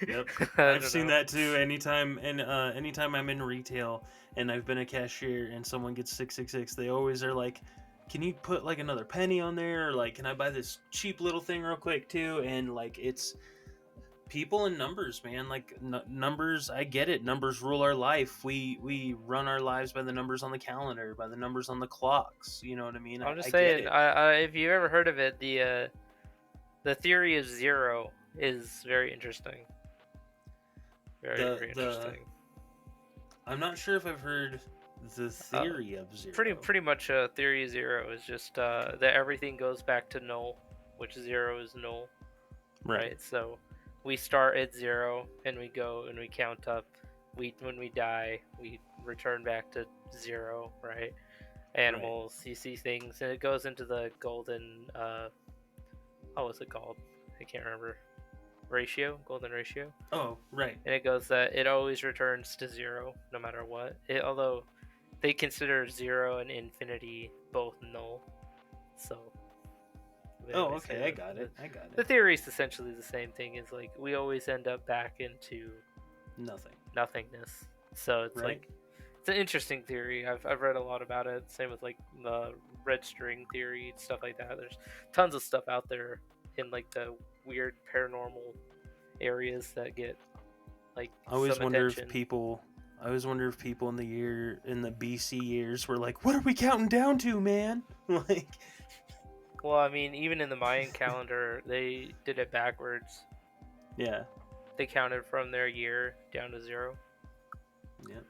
Yep. I I've don't seen know." that too. Anytime I'm in retail and I've been a cashier and someone gets 666, they always are like, "Can you put like another penny on there? Or like, can I buy this cheap little thing real quick too?" And like, it's people and numbers, man. Like numbers, I get it. Numbers rule our life. We run our lives by the numbers on the calendar, by the numbers on the clocks. You know what I mean? I'm just I get saying. it. If you ever heard of it, the theory of zero is very interesting. Very The interesting. I'm not sure if I've heard the Uh, theory of pretty zero. pretty much theory of zero is just that everything goes back to null, which zero is null, Right. right? So we start at zero and we go and we count up. When we die, we return back to zero, right? Right. Animals, you see things, and it goes into the golden. What was it called? I can't remember. Golden ratio, Oh, right. and it goes that it always returns to zero no matter what. Although they consider zero and infinity both null, so they Oh, always say okay. I that got it. I got the it. theory is essentially the same thing. Is like we always end up back into Nothing. nothingness. So it's Right. like it's an interesting theory. I've read a lot about it. Same with like the red string theory, stuff like that. There's tons of stuff out there in like the weird paranormal areas that get like I always some wonder if attention. people. I always wonder if people in the BC years were like, "What are we counting down to, man?" Like, Well, I mean, even in the Mayan calendar, they did it backwards. Yeah. They counted from their year down to 0, Yep.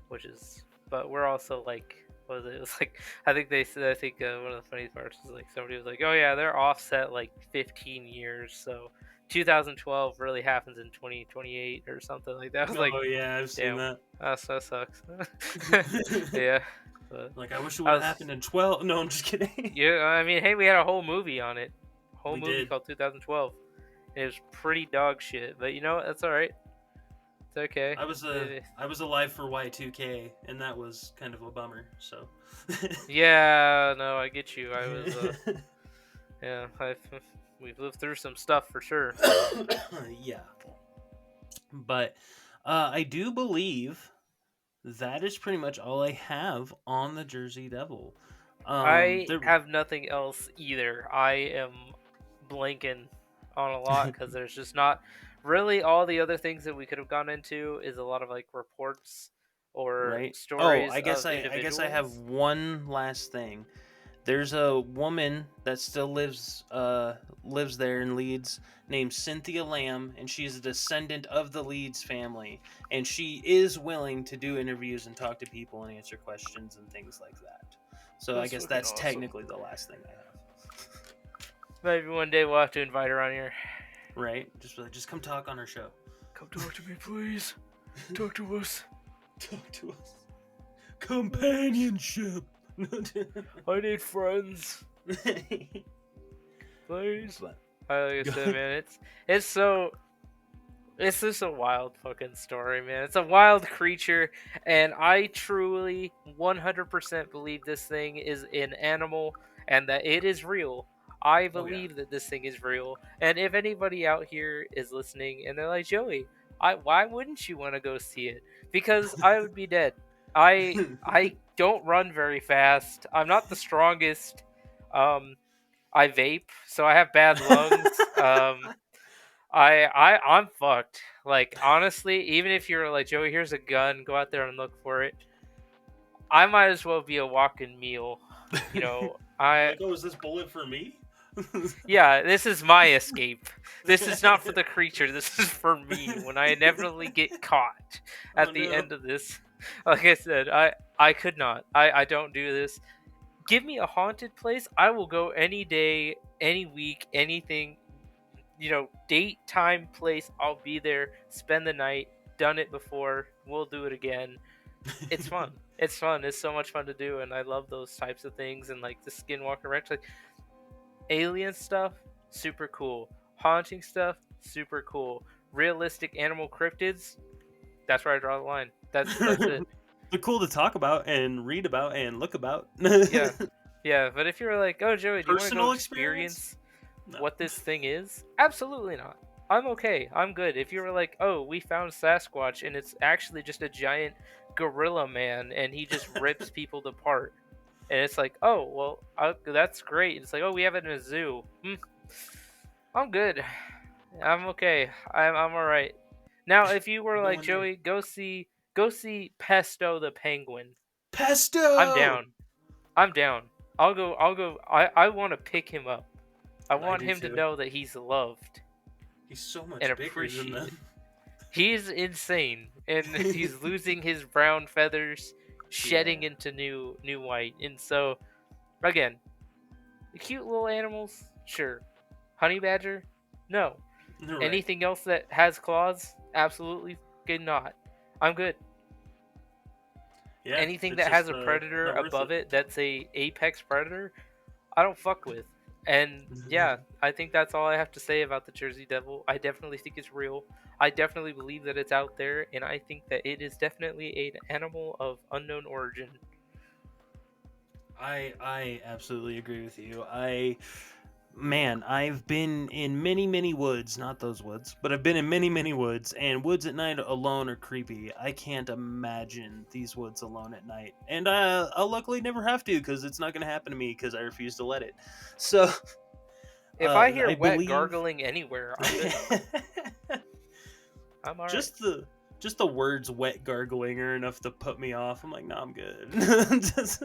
which is. But we're also like, what was it? It was like, I think they said. I think one of the funny parts was like somebody was like, "Oh yeah, they're offset like 15 years, so 2012 really happens in 2028 or something like that." I was like, Oh yeah, I've seen "Damn, that. that sucks." Yeah. But Like, I wish it I would have was, happened in 12. No, I'm just kidding. yeah. I mean, hey, we had a whole movie on it. Whole We movie did. called 2012. And it was pretty dog shit, but you know what? That's all right. It's okay. I was alive for Y2K, and that was kind of a bummer. So. Yeah, no, I get you. I was, yeah, we've lived through some stuff for sure. Yeah. But I do believe that is pretty much all I have on the Jersey Devil. I There, have nothing else either. I am blanking on a lot because there's just not really all the other things that we could have gone into is a lot of like reports or right? Oh, stories of I guess I have individuals. one last thing. There's a woman that still lives there in Leeds named Cynthia Lamb, and she's a descendant of the Leeds family, and she is willing to do interviews and talk to people and answer questions and things like that. So I That's guess fucking that's awesome. technically the last thing I have. Maybe one day we'll have to invite her on here. Right? Just come talk on our show. Come talk to me, please. Talk to us. Talk to us. Companionship. I need friends, please. But Like I said, man, it's just a wild fucking story, man. It's a wild creature, and I truly 100% believe this thing is an animal and that it is real. I oh yeah. believe that this thing is real. And if anybody out here is listening and they're like, Joey, why wouldn't you want to go see it? Because I would be dead. I don't run very fast. I'm not the strongest. I vape, so I have bad lungs. I'm fucked. Like honestly, even if you're like Joey, here's a gun, go out there and look for it. I might as well be a walking meal. You know, You're like, oh, is this bullet for me? yeah, this is my escape. This is not for the creature. This is for me when I inevitably get caught at Oh the no. end of this. Like I said, I could not. I don't do this. Give me a haunted place, I will go any day, any week, anything. You know, date, time, place, I'll be there, spend the night, done it before, we'll do it again. It's fun. It's fun. It's so much fun to do, and I love those types of things and like the Skinwalker Ranch. Like alien stuff, super cool. Haunting stuff, super cool. Realistic animal cryptids, that's where I draw the line. That's it. They're cool to talk about and read about and look about. Yeah. Yeah, but if you're like, oh Joey, do you want to go Personal experience? experience No. what this thing is? Absolutely not. I'm okay. I'm good. If you were like, oh, we found Sasquatch and it's actually just a giant gorilla man and he just rips people apart. And it's like, oh, well, that's great. It's like, oh, we have it in a zoo. I'm good. I'm okay. I'm all right. Now, if you were like Going there. Joey, go see Pesto the penguin. Pesto. I'm down. I'm down. I'll go. I want to pick him up. I want do him to too. know that he's loved He's so much and bigger than appreciated. them. He's insane, and he's losing his brown feathers, shedding Yeah. into new white. And so, again, the cute little animals, sure. Honey badger, no. Right. Anything else that has claws, absolutely not. I'm good. Yeah, Anything it's that has just, a predator not worth above it that's a apex predator, I don't fuck with. And yeah, I think that's all I have to say about the Jersey Devil. I definitely think it's real. I definitely believe that it's out there, and I think that it is definitely an animal of unknown origin. I absolutely agree with you. I've been in many woods, not those woods, but I've been in many woods, and woods at night alone are creepy. I can't imagine these woods alone at night, and I'll luckily never have to because it's not going to happen to me because I refuse to let it. So If I hear I wet believe gargling anywhere, I'm good. I'm alright. just just the words "wet gargling" are enough to put me off. I'm like, no, I'm good.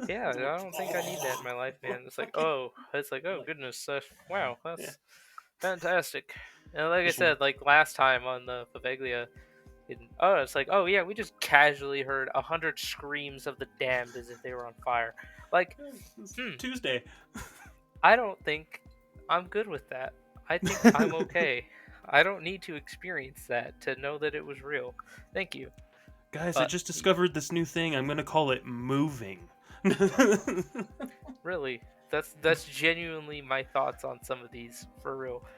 Yeah, I don't think I need that in my life, man. It's like, oh goodness, wow, Yeah. that's fantastic. And like I Just said, like last time on the Faveglia, it's like, oh yeah, we just casually heard 100 screams of the damned as if they were on fire. Like, it's hmm, Tuesday. I don't think I'm good with that. I think I'm okay. I don't need to experience that to know that it was real. Thank you. Guys, I But just discovered this new thing. I'm gonna call it moving. really, that's genuinely my thoughts on some of these for real. Oh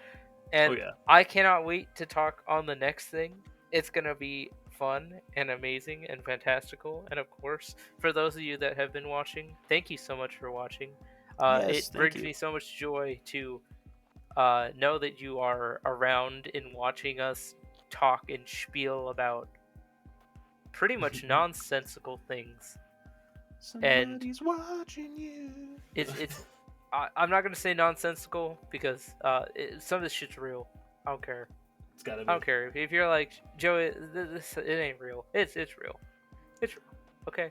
And yeah. I cannot wait to talk on the next thing. It's going to be fun and amazing and fantastical. And of course, for those of you that have been watching, thank you so much for watching. Yes, It thank brings you. me so much joy to know that you are around and watching us talk and spiel about pretty much nonsensical things. And Somebody's watching you. it's I'm not going to say nonsensical because some of this shit's real. I don't care. It's gotta I be. don't care if you're like Joey. This it ain't real. It's real. It's real. Okay.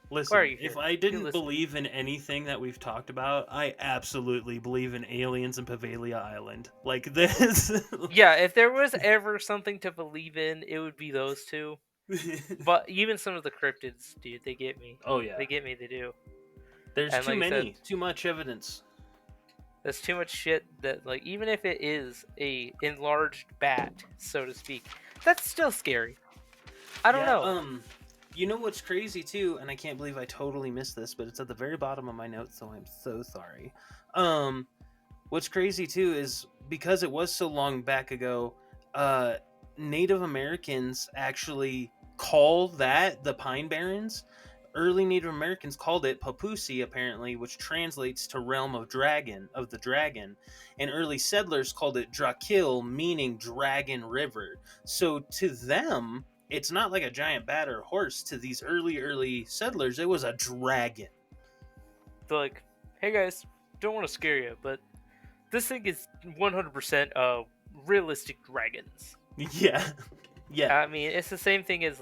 Why are Listen, you if here? I You didn't listening? believe in anything that we've talked about, I absolutely believe in aliens and Pavelia Island. Like this. Yeah. If there was ever something to believe in, it would be those two. But even some of the cryptids, dude, they get me. Oh yeah. They get me. They do. There's And too like I said, many. Too much evidence. there's too much shit that like even if it is a enlarged bat, so to speak, that's still scary. I don't Yeah, know. you know what's crazy too, and I can't believe I totally missed this, but it's at the very bottom of my notes, so I'm so sorry. Um, what's crazy too is because it was so long back ago, uh, Native Americans actually call that the Pine Barrens. Early Native Americans called it Papusi, apparently, which translates to realm of dragon, of the dragon, and early settlers called it Drakil, meaning dragon river. So to them, it's not like a giant bat or horse. To these early settlers, it was a dragon. They're like, hey guys, don't want to scare you, but this thing is 100% realistic dragons. Yeah, yeah. I mean, it's the same thing as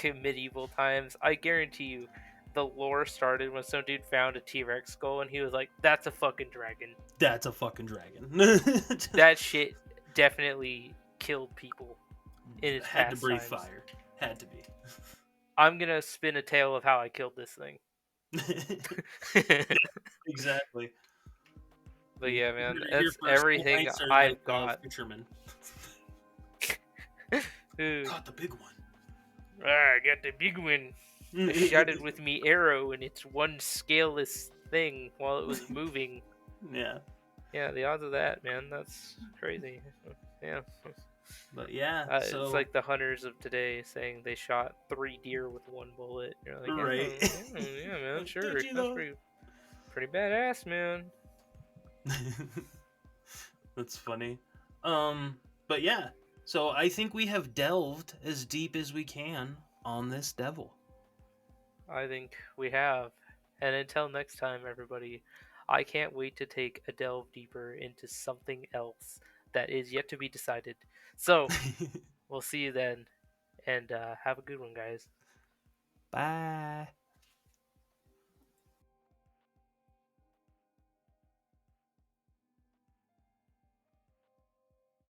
in medieval times. I guarantee you, the lore started when some dude found a T-Rex skull and he was like, "That's a fucking dragon." That's a fucking dragon. That shit definitely killed people in its Had to past breathe times. fire. Had to be. I'm gonna spin a tale of how I killed this thing. Exactly. But yeah, You man, heard it here that's first. everything Whites are like I've got. fishermen. Ooh, Caught the big one. I got the big one. I shot it with me arrow, and it's one scaleless thing while it was moving. Yeah, Yeah, the odds of that, man, that's crazy. Yeah, but yeah. it's So like the hunters of today saying they shot 3 deer with 1 bullet. You're like, right. yeah, man, sure, Did you that's though? pretty badass, man. That's funny. But yeah. So I think we have delved as deep as we can on this devil. I think we have. And until next time, everybody, I can't wait to take a delve deeper into something else that is yet to be decided. So, we'll see you then, and have a good one, guys. Bye.